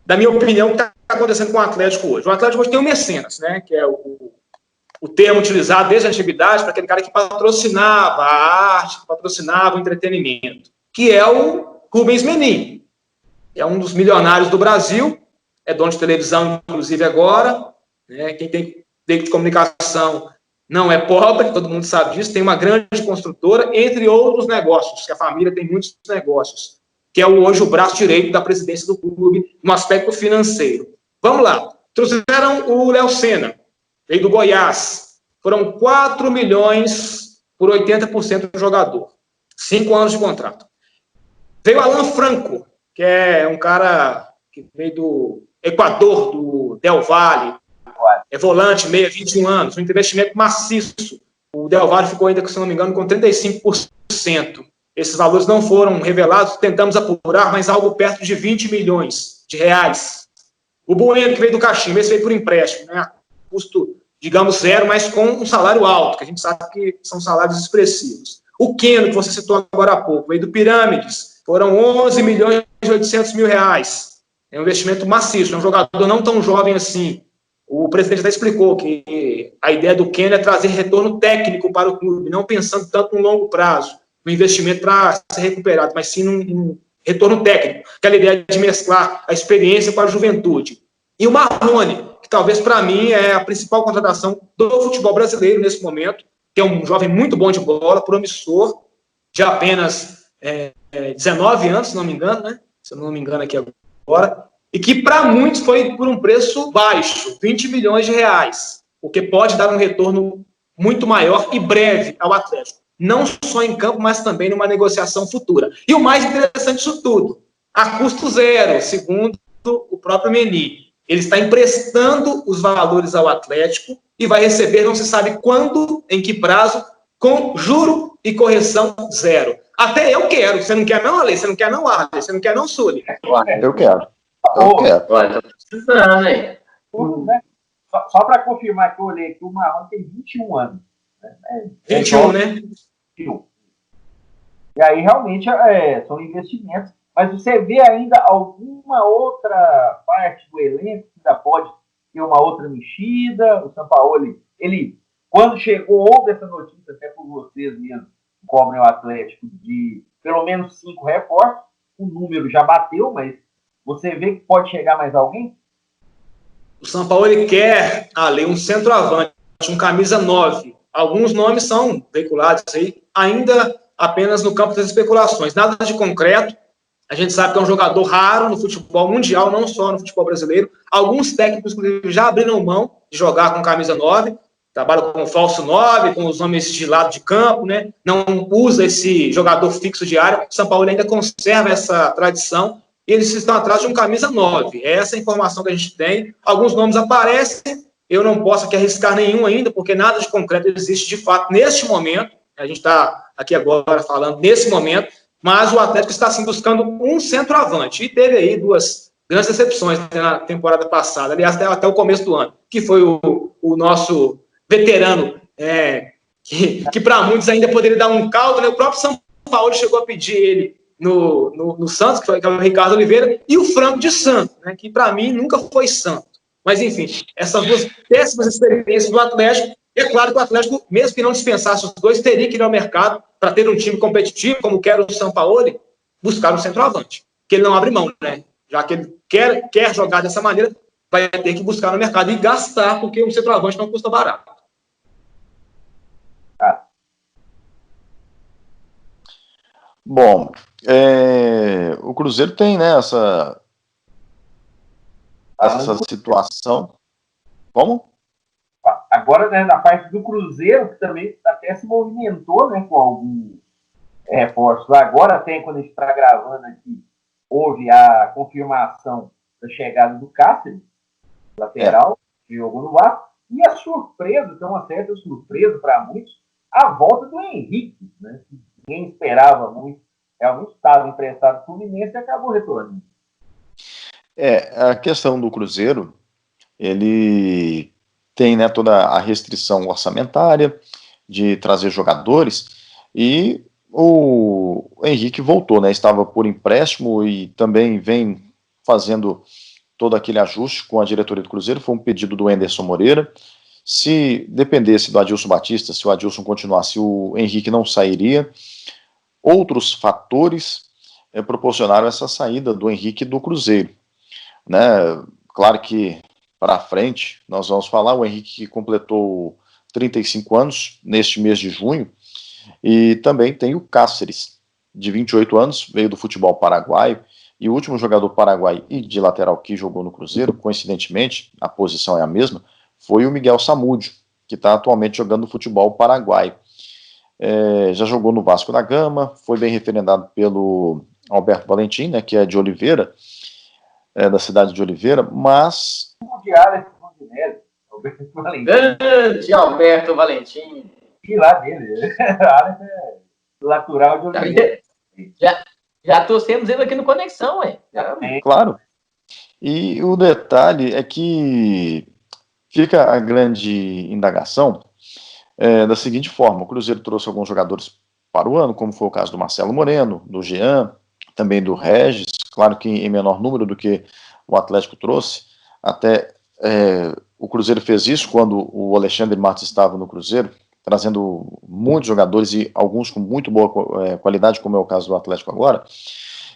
da minha opinião, o que está acontecendo com o Atlético hoje. O Atlético hoje tem o mecenas, né, que é o termo utilizado desde a antiguidade para aquele cara que patrocinava a arte, que patrocinava o entretenimento, que é o Rubens Menin. É um dos milionários do Brasil, é dono de televisão, inclusive agora, né, quem tem veículo de comunicação não é pobre, todo mundo sabe disso, tem uma grande construtora, entre outros negócios, que a família tem muitos negócios, que é hoje o braço direito da presidência do clube no aspecto financeiro. Vamos lá, trouxeram o Léo Senna, veio do Goiás, foram 4 milhões por 80% do jogador, 5 anos de contrato. Veio Alan Franco, que é um cara que veio do Equador, do Del Valle, é volante, meia, 21 anos, um investimento maciço. O Del Valle ficou ainda, se não me engano, com 35%. Esses valores não foram revelados, tentamos apurar, mas algo perto de 20 milhões de reais. O Bueno, que veio do Caximba, esse veio por empréstimo, né? Custo, digamos, zero, mas com um salário alto, que a gente sabe que são salários expressivos. O Keno, que você citou agora há pouco, veio do Pirâmides, foram 11 milhões e 800 mil reais. É um investimento maciço, é um jogador não tão jovem assim. O presidente até explicou que a ideia do Keno é trazer retorno técnico para o clube, não pensando tanto no longo prazo, no investimento para ser recuperado, mas sim num retorno técnico, aquela ideia de mesclar a experiência com a juventude. E o Marrone, que talvez para mim é a principal contratação do futebol brasileiro nesse momento, que é um jovem muito bom de bola, promissor, de apenas 19 anos, se não me engano, né? Se eu não me engano aqui agora, e que para muitos foi por um preço baixo, 20 milhões de reais, porque pode dar um retorno muito maior e breve ao Atlético, não só em campo, mas também numa negociação futura. E o mais interessante disso tudo, a custo zero, segundo o próprio Menin. Ele está emprestando os valores ao Atlético e vai receber, não se sabe quando, em que prazo, com juro e correção zero. Até eu quero. Você não quer não, Ale? Você não quer não, Arley? Você não quer não, Sully? Eu quero. Eu quero. Olha, tô precisando, hein? Só para confirmar que eu olhei aqui, o Marrone tem 21 anos. 21, né? E aí, realmente, são investimentos. Mas você vê ainda alguma outra parte do elenco que ainda pode ter uma outra mexida? O Sampaoli, ele, quando chegou, houve essa notícia, até por vocês mesmo, que cobrem o Atlético, de pelo menos 5 reforços. O número já bateu, mas você vê que pode chegar mais alguém? O Sampaoli quer, Ale, um centroavante, um camisa 9. Alguns nomes são veiculados aí, ainda apenas no campo das especulações. Nada de concreto. A gente sabe que é um jogador raro no futebol mundial, não só no futebol brasileiro. Alguns técnicos, inclusive, já abriram mão de jogar com camisa 9. Trabalham com falso 9, com os homens de lado de campo, né? Não usa esse jogador fixo de área. O São Paulo ainda conserva essa tradição. E eles estão atrás de um camisa 9. Essa é a informação que a gente tem. Alguns nomes aparecem. Eu não posso aqui arriscar nenhum ainda, porque nada de concreto existe de fato neste momento. A gente está aqui agora falando nesse momento. Mas o Atlético está, sim, buscando um centroavante. E teve aí 2 grandes decepções na temporada passada, aliás, até o começo do ano, que foi o nosso veterano, que para muitos ainda poderia dar um caldo, né? O próprio São Paulo chegou a pedir ele no Santos, que é o Ricardo Oliveira, e o Franco de Santos, né? Que para mim nunca foi santo. Mas, enfim, essas duas péssimas experiências do Atlético, é claro que o Atlético, mesmo que não dispensasse os dois, teria que ir ao mercado para ter um time competitivo, como quer o São Paulo, buscar um centroavante, que ele não abre mão, né? Já que ele quer jogar dessa maneira, vai ter que buscar no mercado e gastar, porque um centroavante não custa barato. Bom, o Cruzeiro tem, né, essa situação. Como? Agora, né, na parte do Cruzeiro, que também até se movimentou, né, com alguns reforços. Agora, até quando a gente está gravando aqui, houve a confirmação da chegada do Cáceres, lateral, que jogou no Vasco, e a surpresa, que é uma certa surpresa para muitos, a volta do Henrique, né, que ninguém esperava muito, realmente estava emprestado para o Fluminense e acabou retornando. A questão do Cruzeiro, ele tem, né, toda a restrição orçamentária de trazer jogadores, e o Henrique voltou, né, estava por empréstimo e também vem fazendo todo aquele ajuste com a diretoria do Cruzeiro. Foi um pedido do Anderson Moreira. Se dependesse do Adilson Batista, se o Adilson continuasse, o Henrique não sairia. Outros fatores proporcionaram essa saída do Henrique do Cruzeiro, né? Claro que para frente nós vamos falar, o Henrique que completou 35 anos neste mês de junho, e também tem o Cáceres, de 28 anos, veio do futebol paraguaio, e o último jogador paraguaio e de lateral que jogou no Cruzeiro, coincidentemente, a posição é a mesma, foi o Miguel Samúdio, que está atualmente jogando no futebol paraguaio. Já jogou no Vasco da Gama, foi bem referendado pelo Alberto Valentim, né, que é de Oliveira, da cidade de Oliveira, mas... Grande Alberto Valentim. E lá dele, Alex é natural de Oliveira. Já torcemos ele aqui no Conexão, Claro. E o detalhe é que fica a grande indagação da seguinte forma: o Cruzeiro trouxe alguns jogadores para o ano, como foi o caso do Marcelo Moreno, do Jean, também do Regis, claro que em menor número do que o Atlético trouxe. Até o Cruzeiro fez isso quando o Alexandre Matos estava no Cruzeiro, trazendo muitos jogadores e alguns com muito boa qualidade, como é o caso do Atlético agora.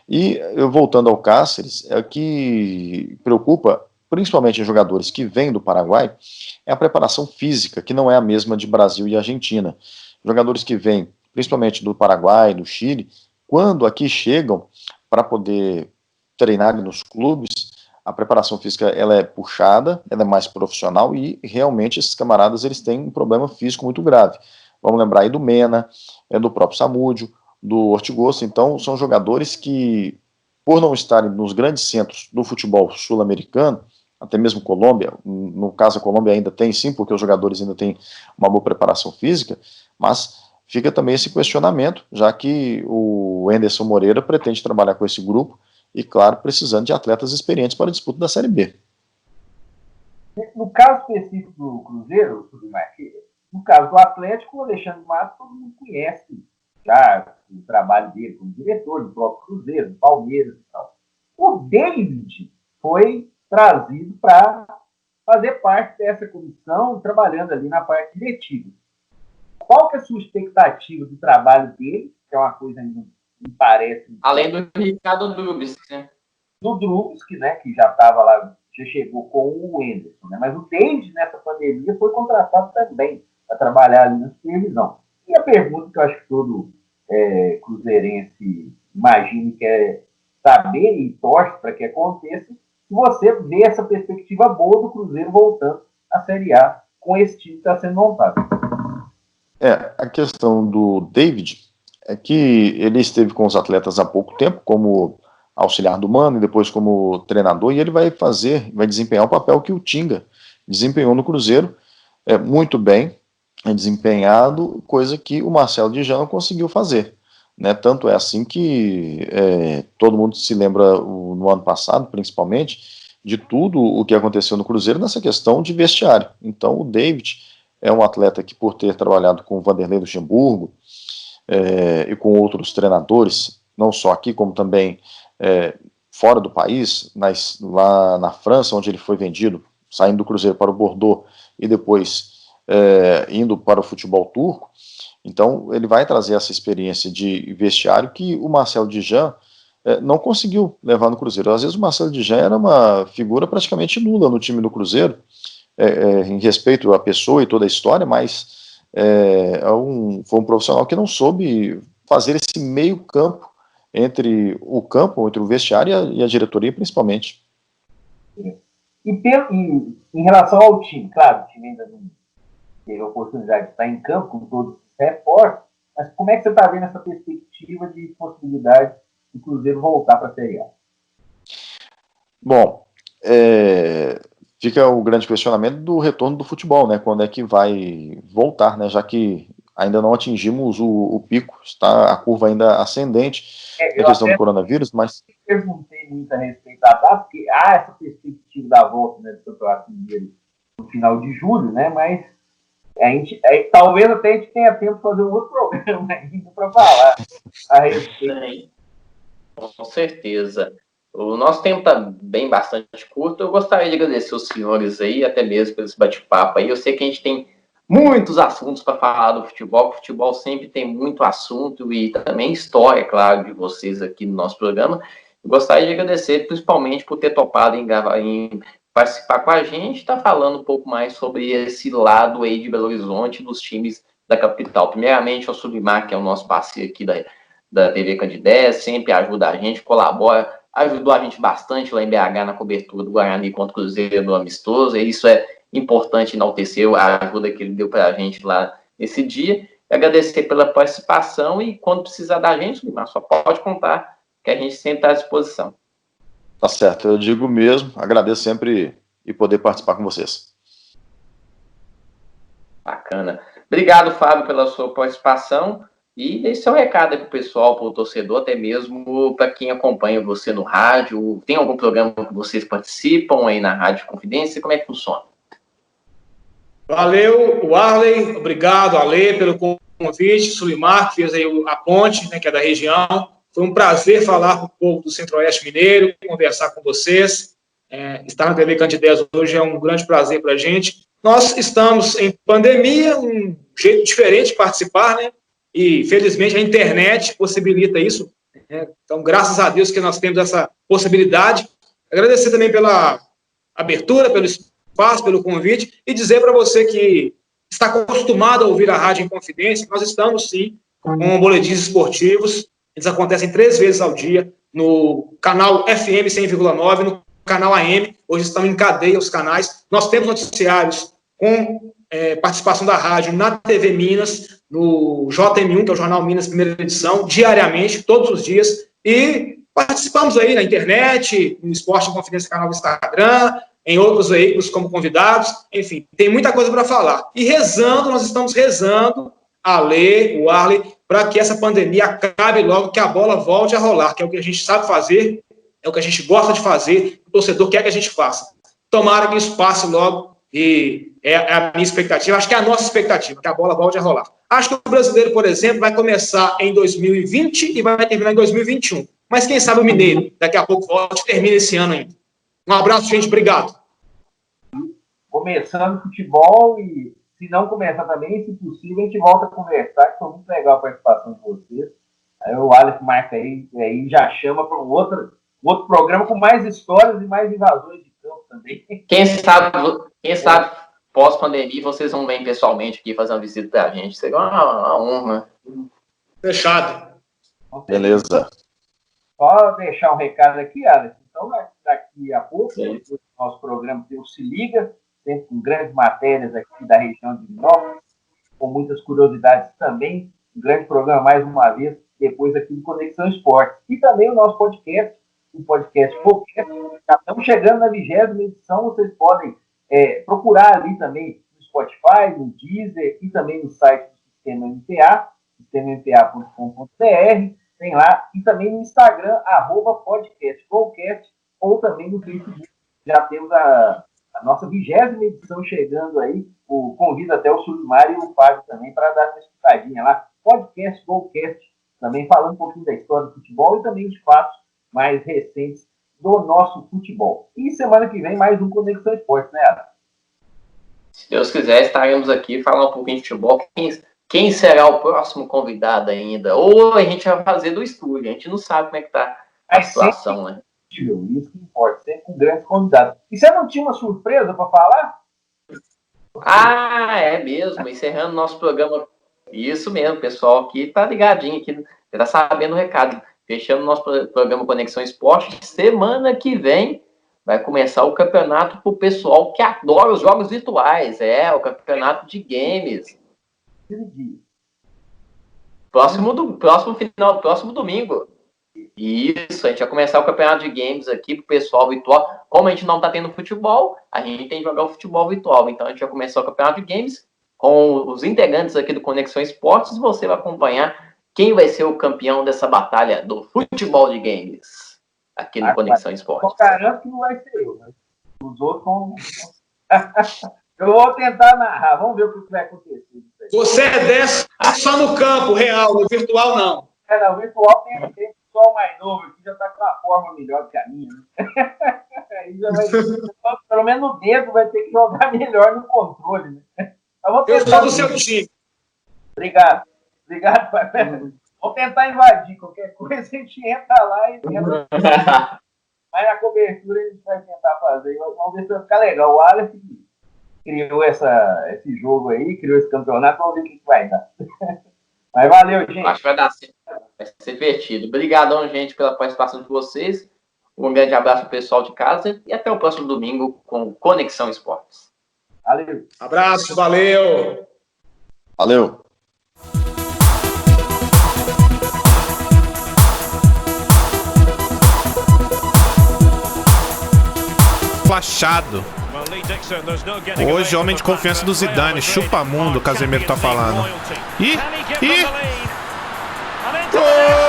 E voltando ao Cáceres, o que preocupa, principalmente em jogadores que vêm do Paraguai, é a preparação física, que não é a mesma de Brasil e Argentina. Jogadores que vêm, principalmente do Paraguai, do Chile, quando aqui chegam para poder treinar nos clubes, a preparação física ela é puxada, ela é mais profissional, e realmente esses camaradas eles têm um problema físico muito grave. Vamos lembrar aí do Mena, do próprio Samúdio, do Ortigosa. Então são jogadores que, por não estarem nos grandes centros do futebol sul-americano, até mesmo Colômbia, no caso a Colômbia ainda tem sim, porque os jogadores ainda têm uma boa preparação física, mas fica também esse questionamento, já que o Anderson Moreira pretende trabalhar com esse grupo e, claro, precisando de atletas experientes para a disputa da Série B. No caso específico do Cruzeiro, no caso do Atlético, o Alexandre Matos todo mundo conhece já o trabalho dele como diretor do próprio Cruzeiro, do Palmeiras e tal. O David foi trazido para fazer parte dessa comissão, trabalhando ali na parte diretiva. Qual que é a sua expectativa do trabalho dele, que é uma coisa ainda me parece... Além do Ricardo Drubsky, né? Do Drubsky, né, que já estava lá, já chegou com o Anderson, né? Mas o David, nessa pandemia, foi contratado também para trabalhar ali na supervisão. E a pergunta que eu acho que todo cruzeirense imagina e quer saber e torce para que aconteça, se você vê essa perspectiva boa do Cruzeiro voltando à Série A com esse time que está sendo montado. A questão do David é que ele esteve com os atletas há pouco tempo, como auxiliar do Mano e depois como treinador, e ele vai desempenhar o papel que o Tinga desempenhou no Cruzeiro, muito bem desempenhado, coisa que o Marcelo Djan não conseguiu fazer, né? Tanto é assim que todo mundo se lembra, no ano passado, principalmente, de tudo o que aconteceu no Cruzeiro nessa questão de vestiário. Então, o David é um atleta que, por ter trabalhado com o Vanderlei Luxemburgo e com outros treinadores, não só aqui, como também fora do país, lá na França, onde ele foi vendido, saindo do Cruzeiro para o Bordeaux e depois indo para o futebol turco. Então, ele vai trazer essa experiência de vestiário que o Marcel Djan não conseguiu levar no Cruzeiro. Às vezes o Marcelo Djan era uma figura praticamente nula no time do Cruzeiro, em respeito à pessoa e toda a história, mas foi um profissional que não soube fazer esse meio campo entre o vestiário e a diretoria, principalmente. E em relação ao time, claro, o time ainda não teve a oportunidade de estar em campo com todos os reforços, mas como é que você está vendo essa perspectiva de possibilidade do Cruzeiro voltar para a Série A? Bom, fica o grande questionamento do retorno do futebol, né? Quando é que vai voltar, né? Já que ainda não atingimos o pico, está a curva ainda ascendente na questão do coronavírus, mas... Eu perguntei muito a respeito da data, porque há essa perspectiva da volta, né, do Campeonato Mineiro no final de julho, né? Mas talvez até a gente tenha tempo de fazer um outro programa ainda para falar a respeito. Com certeza. O nosso tempo está bastante curto. Eu gostaria de agradecer os senhores aí, até mesmo por esse bate-papo aí. Eu sei que a gente tem muitos assuntos para falar do futebol. O futebol sempre tem muito assunto e também história, claro, de vocês aqui no nosso programa. Eu gostaria de agradecer principalmente por ter topado em participar com a gente, tá falando um pouco mais sobre esse lado aí de Belo Horizonte, dos times da capital. Primeiramente, ao Sulimar, que é o nosso parceiro aqui da TV Candidez, sempre ajuda a gente, colabora, ajudou a gente bastante lá em BH na cobertura do Guarani contra o Cruzeiro no amistoso, e isso é importante enaltecer a ajuda que ele deu para a gente lá nesse dia. Agradecer pela participação e quando precisar da gente, Sulimar, só pode contar que a gente sempre está à disposição. Tá certo, eu digo mesmo, agradeço sempre e poder participar com vocês. Bacana. Obrigado, Fábio, pela sua participação e deixe seu recado aí para o pessoal, para o torcedor, até mesmo para quem acompanha você no rádio. Tem algum programa que vocês participam aí na Rádio Confidência? Como é que funciona? Valeu, Arley, obrigado, Ale, pelo convite, Sulimar, que fez aí a ponte, né, que é da região. Foi um prazer falar com o povo do Centro-Oeste Mineiro, conversar com vocês. Estar na TV Candidez hoje é um grande prazer para a gente. Nós estamos em pandemia, um jeito diferente de participar, né? E, felizmente, a internet possibilita isso. Então, graças a Deus que nós temos essa possibilidade. Agradecer também pela abertura, pelo espaço, pelo convite, e dizer para você que está acostumado a ouvir a Rádio em Confidência, nós estamos, sim, com boletins esportivos. Eles acontecem 3 vezes ao dia, no canal FM 100,9, no canal AM. Hoje estão em cadeia os canais. Nós temos noticiários com participação da rádio na TV Minas, no JM1, que é o Jornal Minas, primeira edição, diariamente, todos os dias. E participamos aí na internet, no Esporte em Confidência, canal do Instagram, em outros veículos como convidados. Enfim, tem muita coisa para falar. E rezando, nós estamos rezando, a Lê, o Arley, para que essa pandemia acabe logo, que a bola volte a rolar, que é o que a gente sabe fazer, é o que a gente gosta de fazer, o torcedor quer que a gente faça. Tomara que isso passe logo, e é a minha expectativa, acho que é a nossa expectativa, que a bola volte a rolar. Acho que o brasileiro, por exemplo, vai começar em 2020 e vai terminar em 2021. Mas quem sabe o mineiro, daqui a pouco volta e termina esse ano ainda. Um abraço, gente, obrigado. Começando futebol e se não começar também, se possível, a gente volta a conversar, que foi muito legal a participação de vocês. Aí o Alex marca aí já chama para um outro programa com mais histórias e mais invasões de campo também. Quem sabe pós-pandemia, vocês vão vir pessoalmente aqui fazer uma visita pra gente. Seria uma honra. Fechado. Beleza. Só deixar um recado aqui, Alex. Então, daqui a pouco, depois do nosso programa, tem o Se Liga, sempre com grandes matérias aqui da região de Vinópolis, com muitas curiosidades também. Um grande programa, mais uma vez, depois aqui do Conexão Esporte. E também o nosso podcast, o podcast Qualquer. Já estamos chegando na 20ª edição, vocês podem procurar ali também no Spotify, no Deezer e também no site do Sistema MTA. sistemampa.com.br, tem lá, e também no Instagram, @podcastgolcast, ou também no Facebook. Já temos a nossa 20ª edição chegando aí, convido até o Sulimar e o Fábio também para dar uma escutadinha lá, Podcast Golcast, também falando um pouquinho da história do futebol e também de fatos mais recentes do nosso futebol. E semana que vem mais um Conexão Esporte, né, Adam? Se Deus quiser, estaremos aqui falando um pouquinho de futebol. Quem será o próximo convidado ainda? Ou a gente vai fazer do estúdio, a gente não sabe como é que tá a situação, né? Isso que importa, sempre com grandes convidados. E você não tinha uma surpresa para falar? Ah, é mesmo, encerrando nosso programa. Isso mesmo, o pessoal aqui tá ligadinho, aqui, tá sabendo o recado. Fechando nosso programa Conexão Esporte, semana que vem vai começar o campeonato pro pessoal que adora os jogos virtuais. O campeonato de games. Próximo domingo. Isso, a gente vai começar o campeonato de games aqui pro pessoal virtual. Como a gente não tá tendo futebol, a gente tem que jogar o futebol virtual. Então a gente vai começar o campeonato de games com os integrantes aqui do Conexão Esportes. Você vai acompanhar quem vai ser o campeão dessa batalha do futebol de games aqui no Conexão Esportes. Eu garanto que não vai ser eu, mas os outros vão... Eu vou tentar narrar, vamos ver o que vai acontecer. Você é dessa só no campo real, no virtual não. No virtual tem pessoal mais novo que já está com uma forma melhor do que a minha. Né? Aí já vai, pelo menos no dedo vai ter que jogar melhor no controle. Né? Eu sou do seu time. Obrigado, pai. Vou tentar invadir qualquer coisa, a gente entra lá e entra. Mas a cobertura a gente vai tentar fazer. Vamos ver se vai ficar legal. O Alex criou esse jogo aí, criou esse campeonato, vamos ver o que vai dar. Mas valeu, gente. Acho que vai dar certo. Vai ser divertido. Obrigadão, gente, pela participação de vocês. Um grande abraço pro pessoal de casa e até o próximo domingo com Conexão Esportes. Valeu. Abraço, valeu. Valeu. Flachado. Hoje, homem de confiança do Zidane. Chupa mundo, o Casemiro tá falando. Gol!